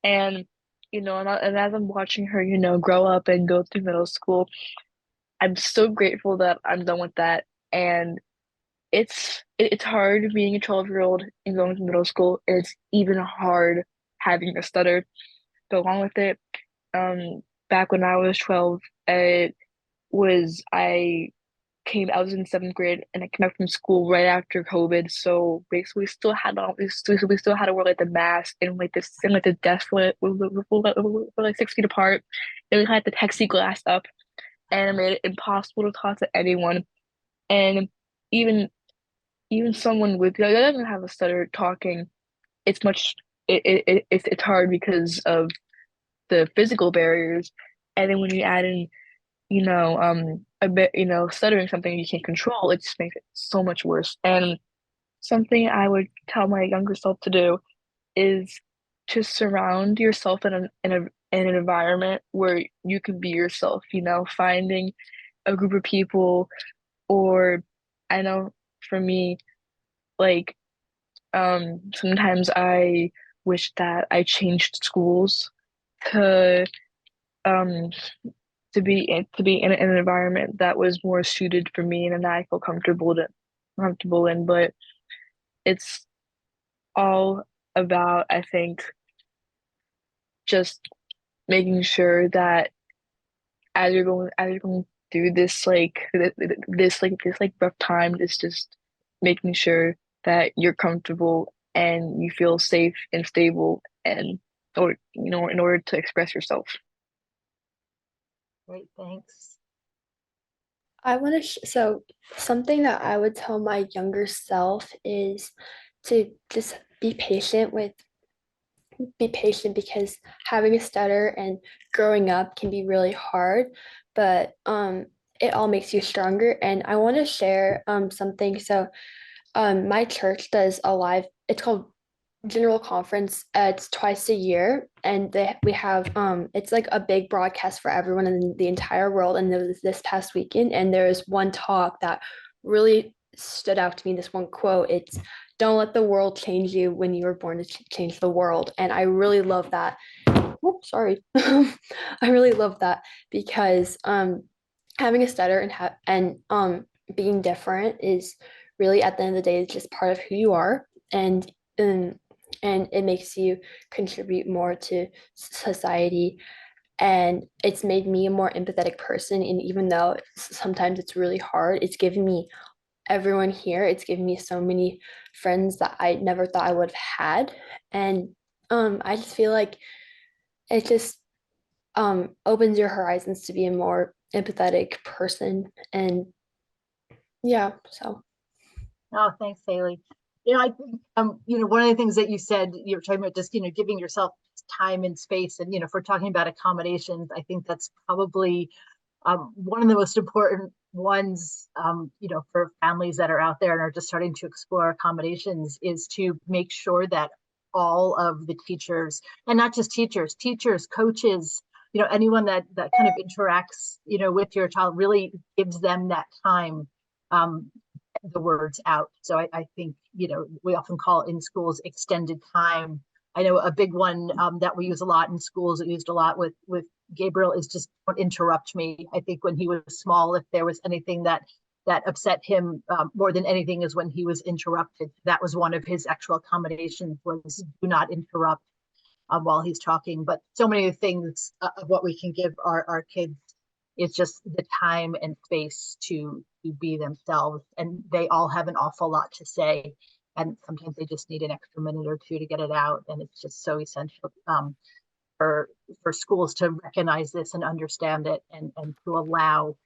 And and as I'm watching her, grow up and go through middle school, I'm so grateful that I'm done with that. And it's hard being a 12-year-old and going to middle school. It's even hard having a stutter go along with it. Back when I was 12, it was I was in seventh grade and I came back from school right after COVID. So basically we still had to wear like the mask and like this and like the desk were like 6 feet apart. And we had the plexiglass up and it made it impossible to talk to anyone. And even someone with that doesn't have a stutter talking, it's much it's hard because of the physical barriers. And then when you add in a bit, stuttering something you can't control, it just makes it so much worse. And something I would tell my younger self to do is to surround yourself in an environment where you can be yourself, finding a group of people, or I know for me, like, sometimes I wish that I changed schools to um in an environment that was more suited for me and that I feel comfortable in. But it's all about, I think, just making sure that as you're going through this rough time, it's just making sure that you're comfortable and you feel safe and stable, and or in order to express yourself. Great, thanks. I want to, so something that I would tell my younger self is to just be patient because having a stutter and growing up can be really hard, but it all makes you stronger. And I want to share something. So my church does a live, it's called General Conference. It's twice a year, and we have it's like a big broadcast for everyone in the entire world. And there was this past weekend, and there was one talk that really stood out to me. This one quote, it's "Don't let the world change you when you were born to change the world." And I really love that. Oh, sorry. I really love that because having a stutter and being different is really, at the end of the day, it's just part of who you are. And and it makes you contribute more to society, and it's made me a more empathetic person. And even though sometimes it's really hard, it's given me everyone here, it's given me so many friends that I never thought I would have had. And I just feel like it just opens your horizons to be a more empathetic person. And yeah, so Oh, thanks, Hayley. I think, one of the things that you said, you were talking about just, giving yourself time and space. And, if we're talking about accommodations, I think that's probably one of the most important ones, for families that are out there and are just starting to explore accommodations, is to make sure that all of the teachers, and not just teachers, coaches, anyone that kind of interacts, with your child, really gives them that time, the words out. So I think, we often call in schools extended time. I know a big one that we use a lot in schools, it used a lot with Gabriel, is just don't interrupt me. I think when he was small, if there was anything that upset him more than anything, is when he was interrupted. That was one of his actual accommodations, was do not interrupt while he's talking. But so many things of what we can give our kids is just the time and space to be themselves. And they all have an awful lot to say. And sometimes they just need an extra minute or two to get it out. And it's just so essential for schools to recognize this and understand it, and to allow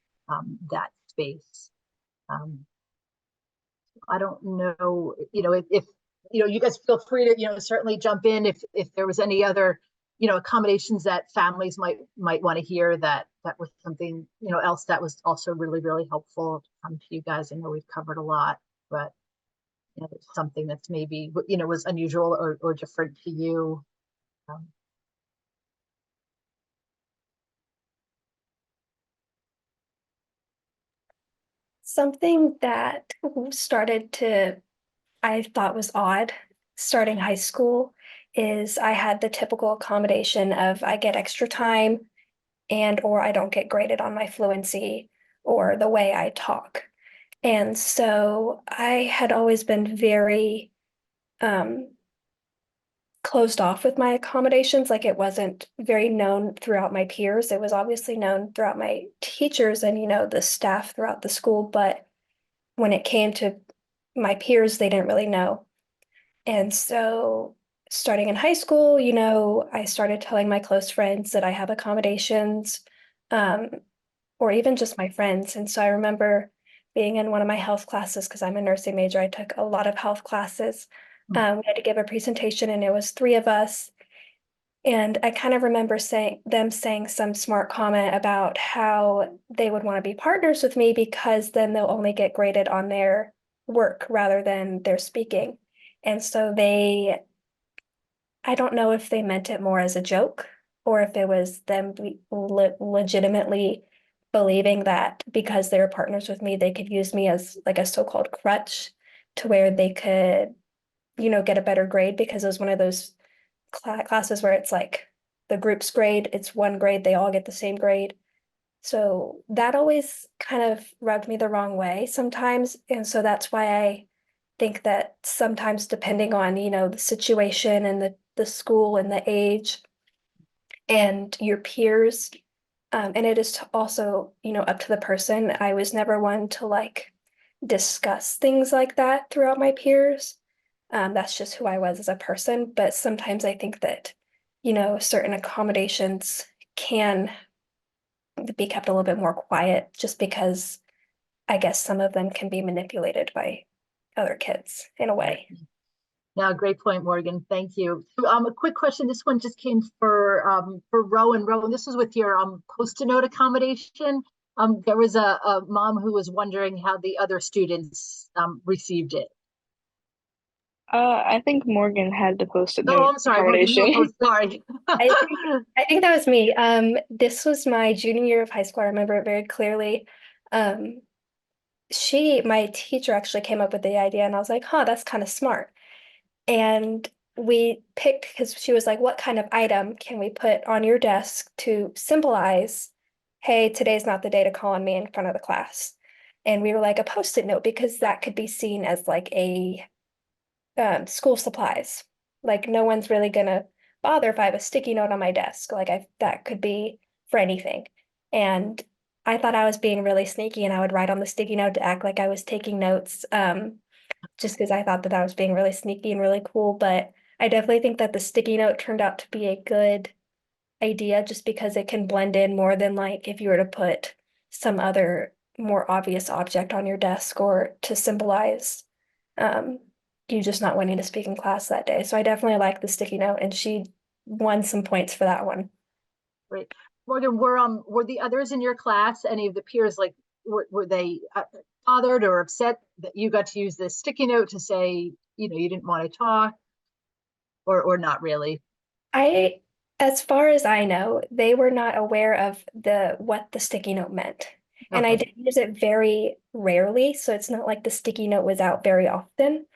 that space. I don't know, if you guys feel free to, certainly jump in if there was any other, accommodations that families might want to hear that was something, else that was also really, really helpful to you guys. I know we've covered a lot, but something that's maybe, was unusual or different to you. Something that I thought was odd starting high school is I had the typical accommodation of I get extra time and or I don't get graded on my fluency or the way I talk. And so I had always been very closed off with my accommodations. Like it wasn't very known throughout my peers. It was obviously known throughout my teachers and, the staff throughout the school. But when it came to my peers, they didn't really know. And so starting in high school, I started telling my close friends that I have accommodations, or even just my friends. And so I remember being in one of my health classes, because I'm a nursing major, I took a lot of health classes. We had to give a presentation and it was three of us. And I kind of remember them saying some smart comment about how they would want to be partners with me because then they'll only get graded on their work rather than their speaking. And so I don't know if they meant it more as a joke or if it was them legitimately believing that because they were partners with me, they could use me as like a so-called crutch to where they could, get a better grade because it was one of those classes where it's like the group's grade, it's one grade, they all get the same grade. So that always kind of rubbed me the wrong way sometimes. And so that's why I think that sometimes depending on, the situation and the school and the age and your peers, and it is also, up to the person. I was never one to like discuss things like that throughout my peers. That's just who I was as a person. But sometimes I think that, certain accommodations can be kept a little bit more quiet just because I guess some of them can be manipulated by other kids in a way. Now, great point, Morgan. Thank you. A quick question. This one just came for Rowan. Rowan, this is with your post-it note accommodation. There was a mom who was wondering how the other students received it. I think Morgan had the post-it Oh, note I'm sorry, Morgan. accommodation. Oh, sorry. I think that was me. This was my junior year of high school. I remember it very clearly. My teacher actually came up with the idea and I was like, huh, that's kind of smart. And we picked, because she was like, what kind of item can we put on your desk to symbolize, hey, today's not the day to call on me in front of the class. And we were like a post-it note because that could be seen as like a school supplies. Like no one's really gonna bother if I have a sticky note on my desk. That could be for anything. And I thought I was being really sneaky and I would write on the sticky note to act like I was taking notes. Just because I thought that I was being really sneaky and really cool. But I definitely think that the sticky note turned out to be a good idea just because it can blend in more than like if you were to put some other more obvious object on your desk or to symbolize um, you just not wanting to speak in class that day. So I definitely like the sticky note and she won some points for that one. Great. Morgan, were the others in your class, any of the peers, like were they bothered or upset that you got to use this sticky note to say, you didn't want to talk, or not really? As far as I know, they were not aware of what the sticky note meant. And I Okay. did use it very rarely, so it's not like the sticky note was out very often.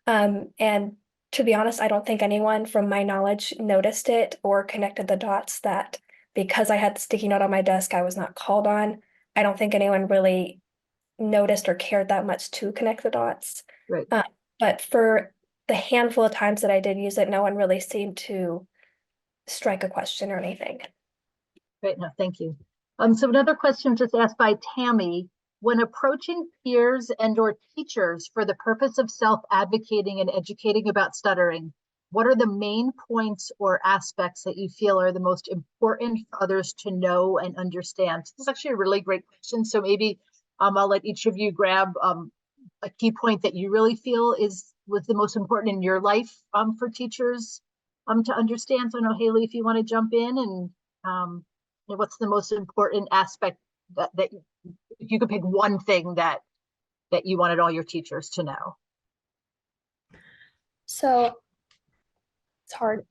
And to be honest, I don't think anyone from my knowledge noticed it or connected the dots that because I had the sticky note on my desk, I was not called on. I don't think anyone really noticed or cared that much to connect the dots. Right. But for the handful of times that I did use it, no one really seemed to strike a question or anything. Great. No, thank you. So another question just asked by Tammy: when approaching peers and or teachers for the purpose of self-advocating and educating about stuttering, what are the main points or aspects that you feel are the most important for others to know and understand? So this is actually a really great question. So maybe I'll let each of you grab a key point that you really feel was the most important in your life for teachers to understand? So I know, Hayley, if you want to jump in, and what's the most important aspect that if you could pick one thing that you wanted all your teachers to know? So it's hard.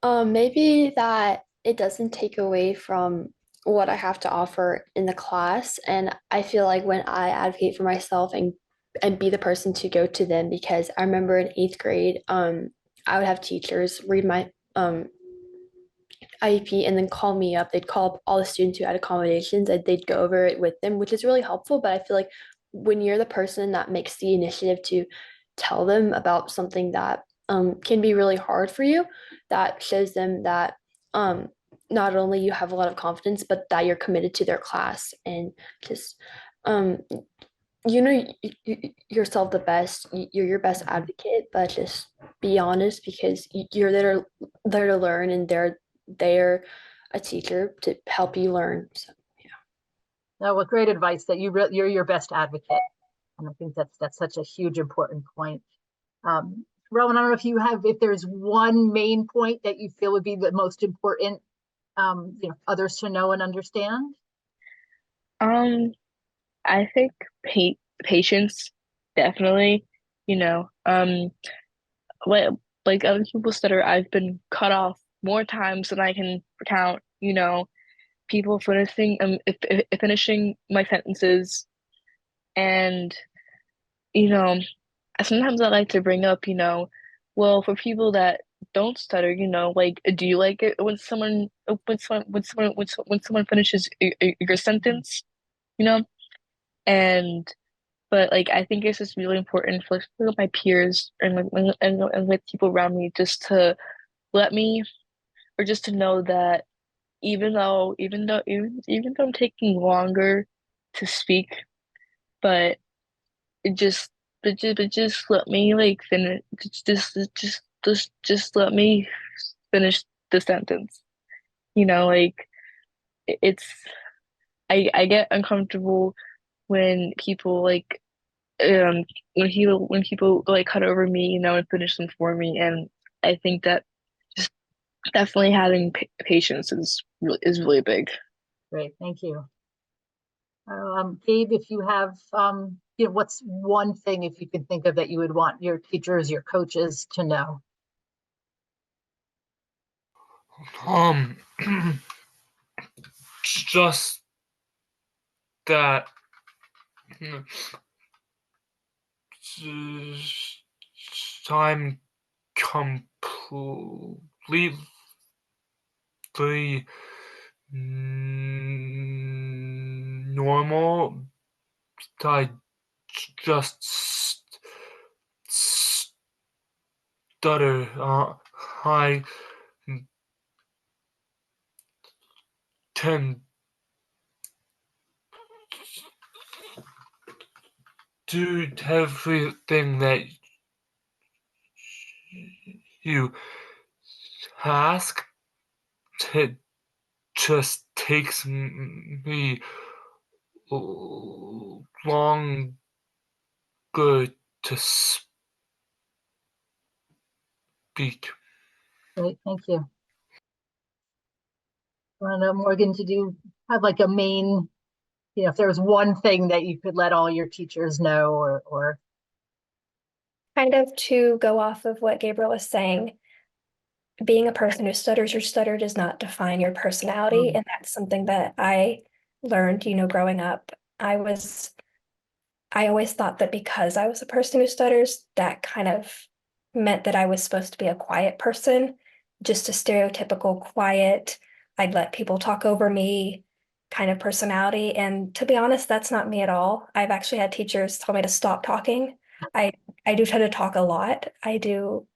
Maybe that it doesn't take away from what I have to offer in the class. And I feel like when I advocate for myself and be the person to go to them, because I remember in 8th grade, I would have teachers read my IEP and then call me up. They'd call up all the students who had accommodations and they'd go over it with them, which is really helpful. But I feel like when you're the person that makes the initiative to tell them about something that can be really hard for you, that shows them that not only you have a lot of confidence, but that you're committed to their class and just you know yourself the best. You're your best advocate, but just be honest, because you're there to learn, and they're a teacher to help you learn. So yeah. No, what great advice that you're your best advocate. And I think that's such a huge important point. Rowan, I don't know if there's one main point that you feel would be the most important, others to know and understand. I think patience, definitely. Like other people stutter, I've been cut off more times than I can count. People finishing my sentences, and sometimes I like to bring up, well, for people that don't stutter, like, do you like it when someone finishes your sentence, you know? And but like I think it's just really important for my peers and with people around me just to let me, or just to know that even though I'm taking longer to speak, but it just but just let me like finish, just let me finish the sentence. Like it's I get uncomfortable when people like when people like cut over me, and finish them for me. And I think that just definitely having patience is really big. Great, thank you. Gabe, if you have, what's one thing, if you can think of, that you would want your teachers, your coaches to know? Just that I'm completely normal. I just stutter. I can do everything that you ask. It just takes me longer to speak. Great, thank you. I don't know, Morgan, did you have like a main, if there was one thing that you could let all your teachers know, or Kind of to go off of what Gabriel was saying, being a person who stutters, your stutter does not define your personality. And that's something that I learned, growing up. I always thought that because I was a person who stutters, that kind of meant that I was supposed to be a quiet person, just a stereotypical quiet, I'd let people talk over me kind of personality. And to be honest, that's not me at all. I've actually had teachers tell me to stop talking. I do try to talk a lot. I do.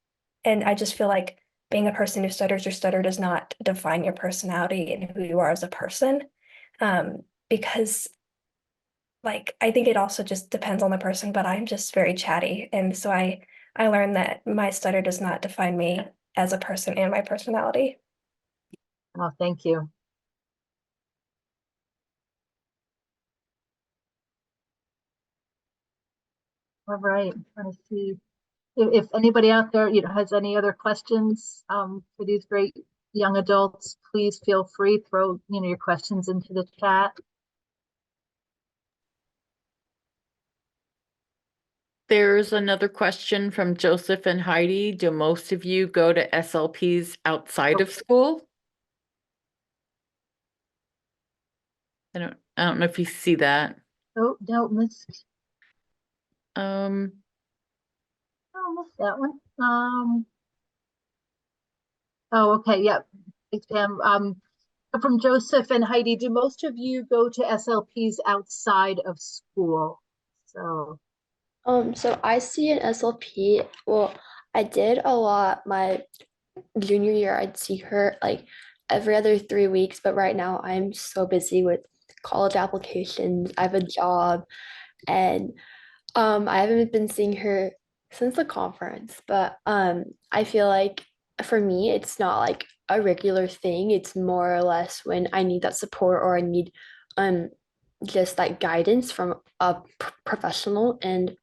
And I just feel like being a person who stutters, your stutter does not define your personality and who you are as a person. Because like I think it also just depends on the person, but I'm just very chatty. And so I learned that my stutter does not define me as a person and my personality. oh, thank you. All right. I see. If anybody out there, has any other questions for these great young adults, please feel free, throw, your questions into the chat. There's another question from Joseph and Heidi. Do most of you go to SLPs outside of school? I don't know if you see that. Oh, no, missed. Um, Oh, missed that one. Oh, okay, yep. Thanks, Pam. From Joseph and Heidi, do most of you go to SLPs outside of school? So I see an SLP. Well, I did a lot my junior year. I'd see her like every other 3 weeks, but right now I'm so busy with college applications. I have a job, and I haven't been seeing her since the conference. But I feel like for me, it's not like a regular thing. It's more or less when I need that support or I need um just like guidance from a professional. And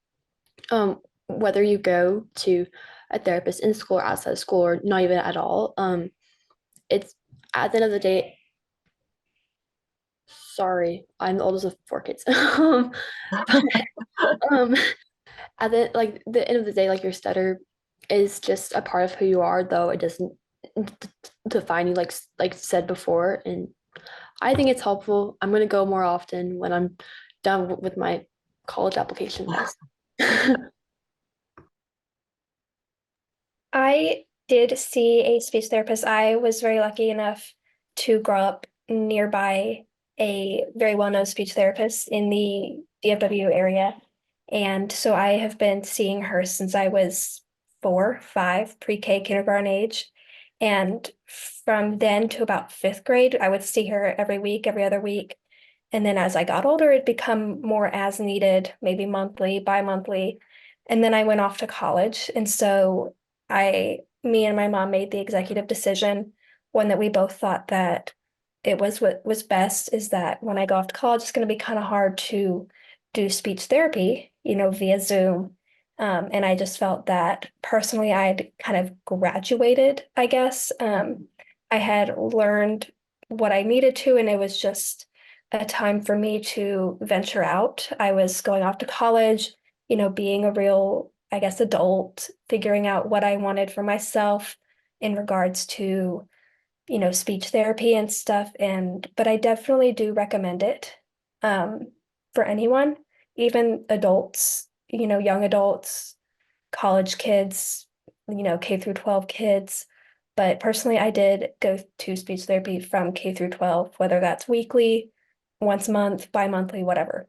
whether you go to a therapist in school or outside of school or not even at all, it's at the end of the day. Sorry, I'm the oldest of 4 kids. um, at the end of the day, like your stutter is just a part of who you are, though it doesn't define you, like said before. And I think it's helpful. I'm gonna go more often when I'm done with my college applications. I did see a speech therapist. I was very lucky enough to grow up nearby a very well-known speech therapist in the DFW area. And so I have been seeing her since I was 4, 5, pre-K, kindergarten age. And from then to about 5th grade, I would see her every week, every other week. And then as I got older, it become more as needed, maybe monthly, bi-monthly. And then I went off to college. And so me and my mom made the executive decision, one that we both thought that it was what was best, is that when I go off to college, it's going to be kind of hard to do speech therapy, via Zoom. And I just felt that personally, I'd kind of graduated, I guess. I had learned what I needed to, and it was just a time for me to venture out. I was going off to college, being a real, I guess, adult, figuring out what I wanted for myself in regards to, speech therapy and stuff. But I definitely do recommend it for anyone, even adults, young adults, college kids, K through 12 kids. But personally, I did go to speech therapy from K through 12, whether that's weekly, once a month, bi-monthly, whatever.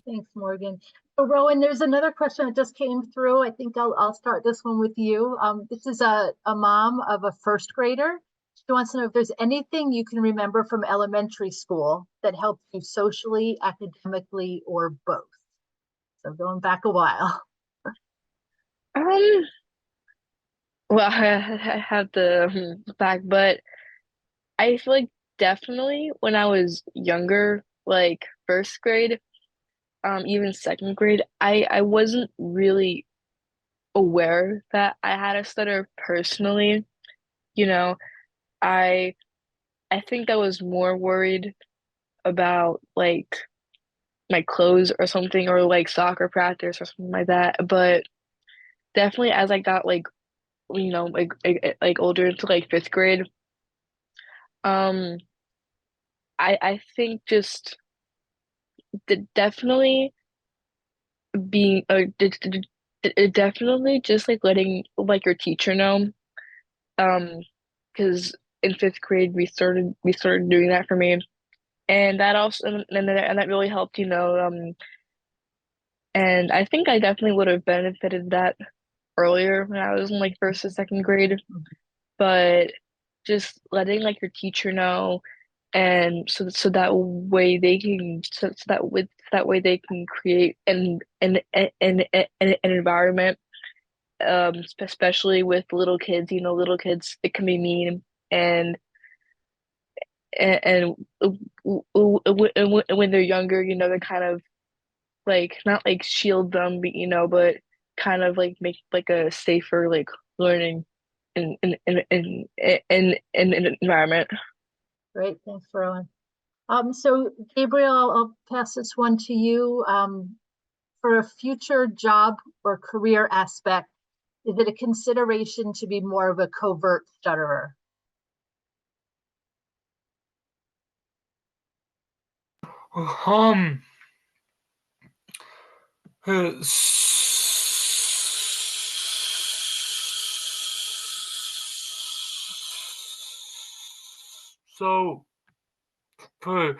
Thanks, Morgan. So Rowan, there's another question that just came through. I think I'll start this one with you. This is a mom of a 1st grader. She wants to know if there's anything you can remember from elementary school that helped you socially, academically, or both. So going back a while. Um, well, I have the back, but I feel like definitely when I was younger, like 1st grade, even 2nd grade, I wasn't really aware that I had a stutter personally. You know, I I think I was more worried about like my clothes or something or like soccer practice or something like that. But definitely as I got like like older into like 5th grade, um I think just definitely being definitely just like letting like your teacher know, um because in 5th grade we started doing that for me, and that also and that really helped, and I think I definitely would have benefited that earlier when I was in like 1st and 2nd grade, but just letting like your teacher know, and so that way they can that way they can create an environment, especially with little kids. Little kids, it can be mean, and and when they're younger, they're kind of like not like shield them, but kind of like make like a safer like learning in an environment. Great, thanks, Rowan. So Gabriel, I'll pass this one to you. For a future job or career aspect, is it a consideration to be more of a covert stutterer? Um, so for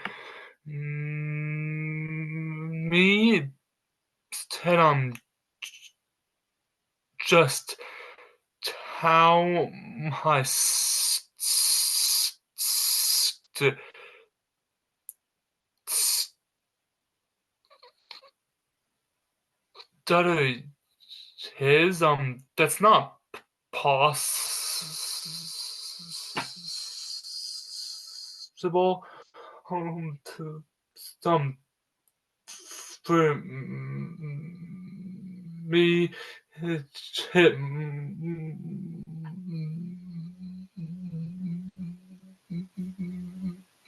me, instead, just how my stutter is that's not possible to some for me it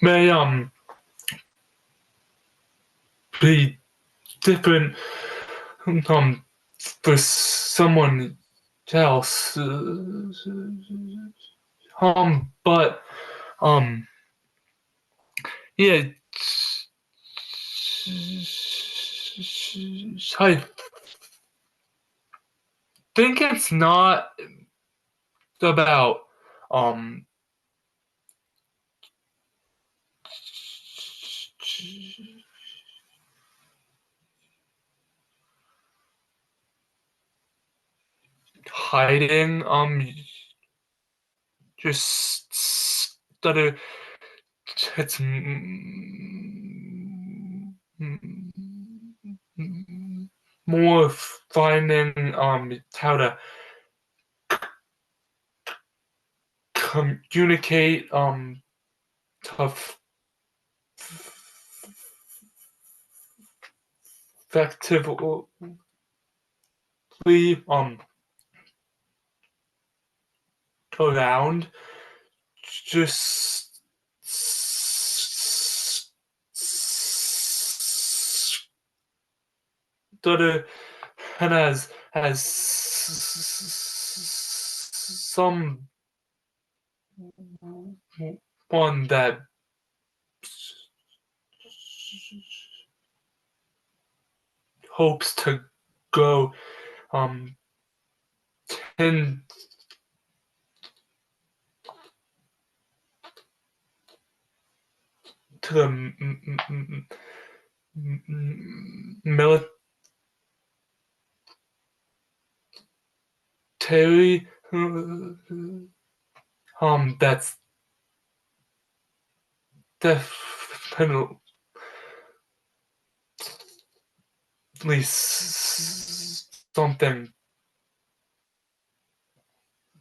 may be different for someone else but yeah I think it's not about um hiding just stutter it's more finding how to communicate tough effectively around just stutter and as some one that hopes to go into the military that's definitely something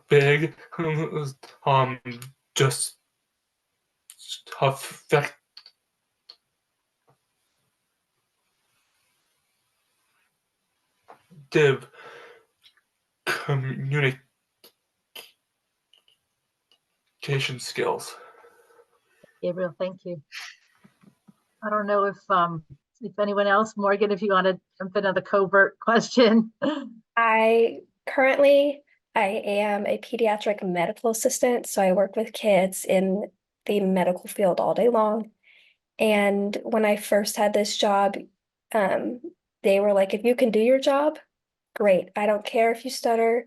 big just effective communication skills. Gabriel, thank you. I don't know if anyone else, Morgan, if you want to jump in on the covert question. I am a pediatric medical assistant, so I work with kids in the medical field all day long. And when I first had this job, they were like, if you can do your job, great. I don't care if you stutter.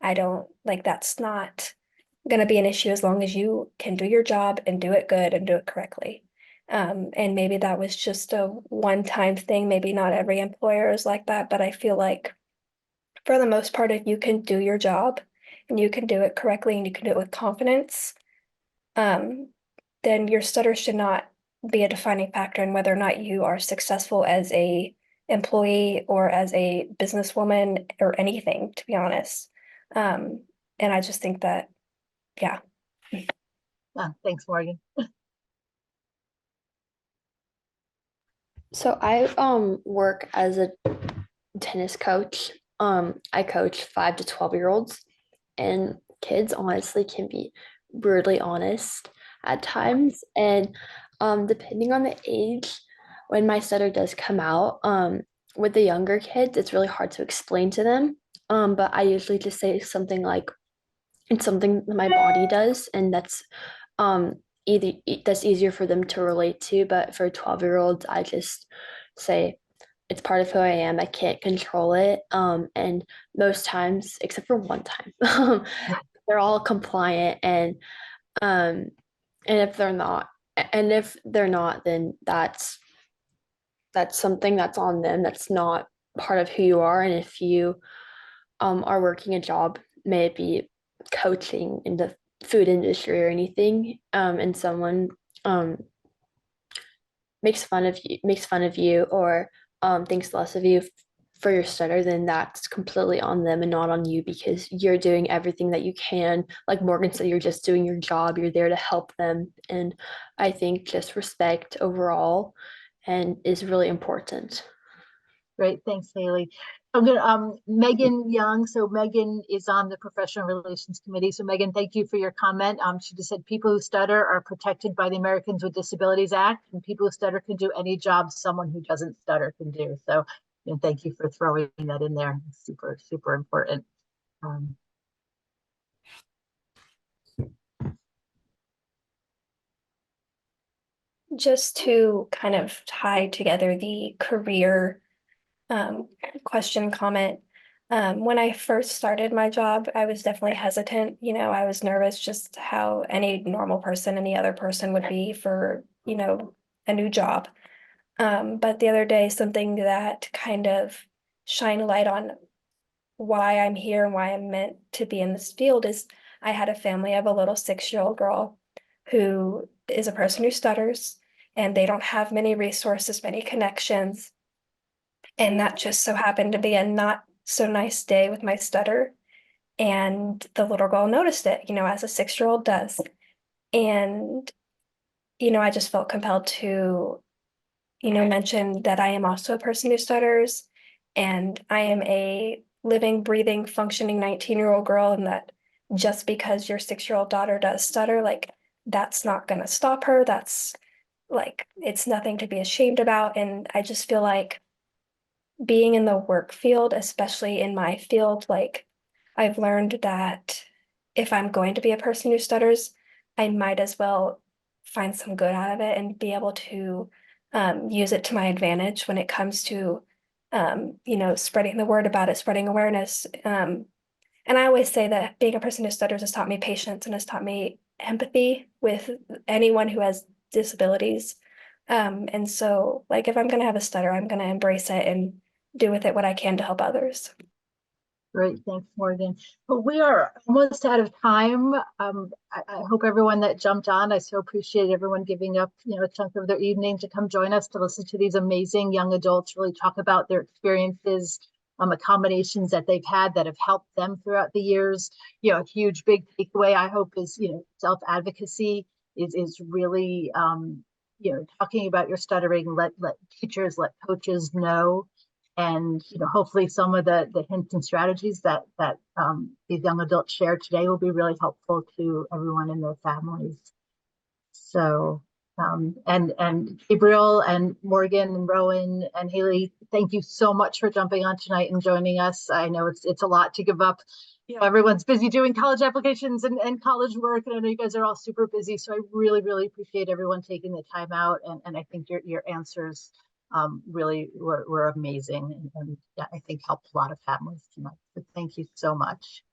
I don't like that's not gonna be an issue as long as you can do your job and do it good and do it correctly. And maybe that was just a one-time thing. Maybe not every employer is like that, but I feel like for the most part, if you can do your job and you can do it correctly and you can do it with confidence, then your stutter should not be a defining factor in whether or not you are successful as a employee or as a businesswoman or anything, to be honest. And I just think that, yeah. Thanks, Morgan. So I work as a tennis coach. I coach 5 to 12-year-olds, and kids honestly can be brutally honest at times. And depending on the age, when my stutter does come out, with the younger kids, it's really hard to explain to them. But I usually just say something like, it's something that my body does, and that's either that's easier for them to relate to. But for 12-year-olds, I just say it's part of who I am. I can't control it. And most times, except for one time, they're all compliant, um and if they're not, then that's something that's on them. That's not part of who you are. And if you are working a job, may it be coaching in the food industry or anything, and someone makes fun of you or thinks less of you for your stutter, then that's completely on them and not on you, because you're doing everything that you can. Like Morgan said, you're just doing your job. You're there to help them. And I think just respect overall and is really important. Great, thanks, Hayley. I'm gonna Megan Young. So Megan is on the Professional Relations Committee. So Megan, thank you for your comment. She just said people who stutter are protected by the Americans with Disabilities Act, and people who stutter can do any job someone who doesn't stutter can do. So, thank you for throwing that in there. It's super, super important. Just to kind of tie together the career question comment. When I first started my job, I was definitely hesitant. I was nervous, just how any normal person, any other person would be for, a new job. But the other day, something that kind of shined a light on why I'm here and why I'm meant to be in this field is I had a family of a little 6-year-old girl who is a person who stutters, and they don't have many resources, many connections. And that just so happened to be a not so nice day with my stutter. And the little girl noticed it, as a 6-year-old does. And, I just felt compelled to, mention that I am also a person who stutters, and I am a living, breathing, functioning 19-year-old girl, and that just because your 6-year-old daughter does stutter, like, that's not going to stop her. That's like, it's nothing to be ashamed about. And I just feel like being in the work field, especially in my field, like, I've learned that if I'm going to be a person who stutters, I might as well find some good out of it and be able to use it to my advantage when it comes to, spreading the word about it, spreading awareness. And I always say that being a person who stutters has taught me patience and has taught me empathy with anyone who has disabilities. And so, like, if I'm going to have a stutter, I'm going to embrace it and do with it what I can to help others. Great, thanks, Morgan. But we are almost out of time. I hope everyone that jumped on, I so appreciate everyone giving up, a chunk of their evening to come join us to listen to these amazing young adults really talk about their experiences, accommodations that they've had that have helped them throughout the years. A huge big takeaway I hope is, self-advocacy is really, talking about your stuttering, let teachers, let coaches know. And hopefully some of the hints and strategies that these young adults shared today will be really helpful to everyone and their families. So and Gabriel and Morgan and Rowan and Hayley, thank you so much for jumping on tonight and joining us. I know it's a lot to give up. Everyone's busy doing college applications and college work, and I know you guys are all super busy. So I really, really appreciate everyone taking the time out, and I think your answers really were amazing, and yeah, I think helped a lot of families tonight. So thank you so much.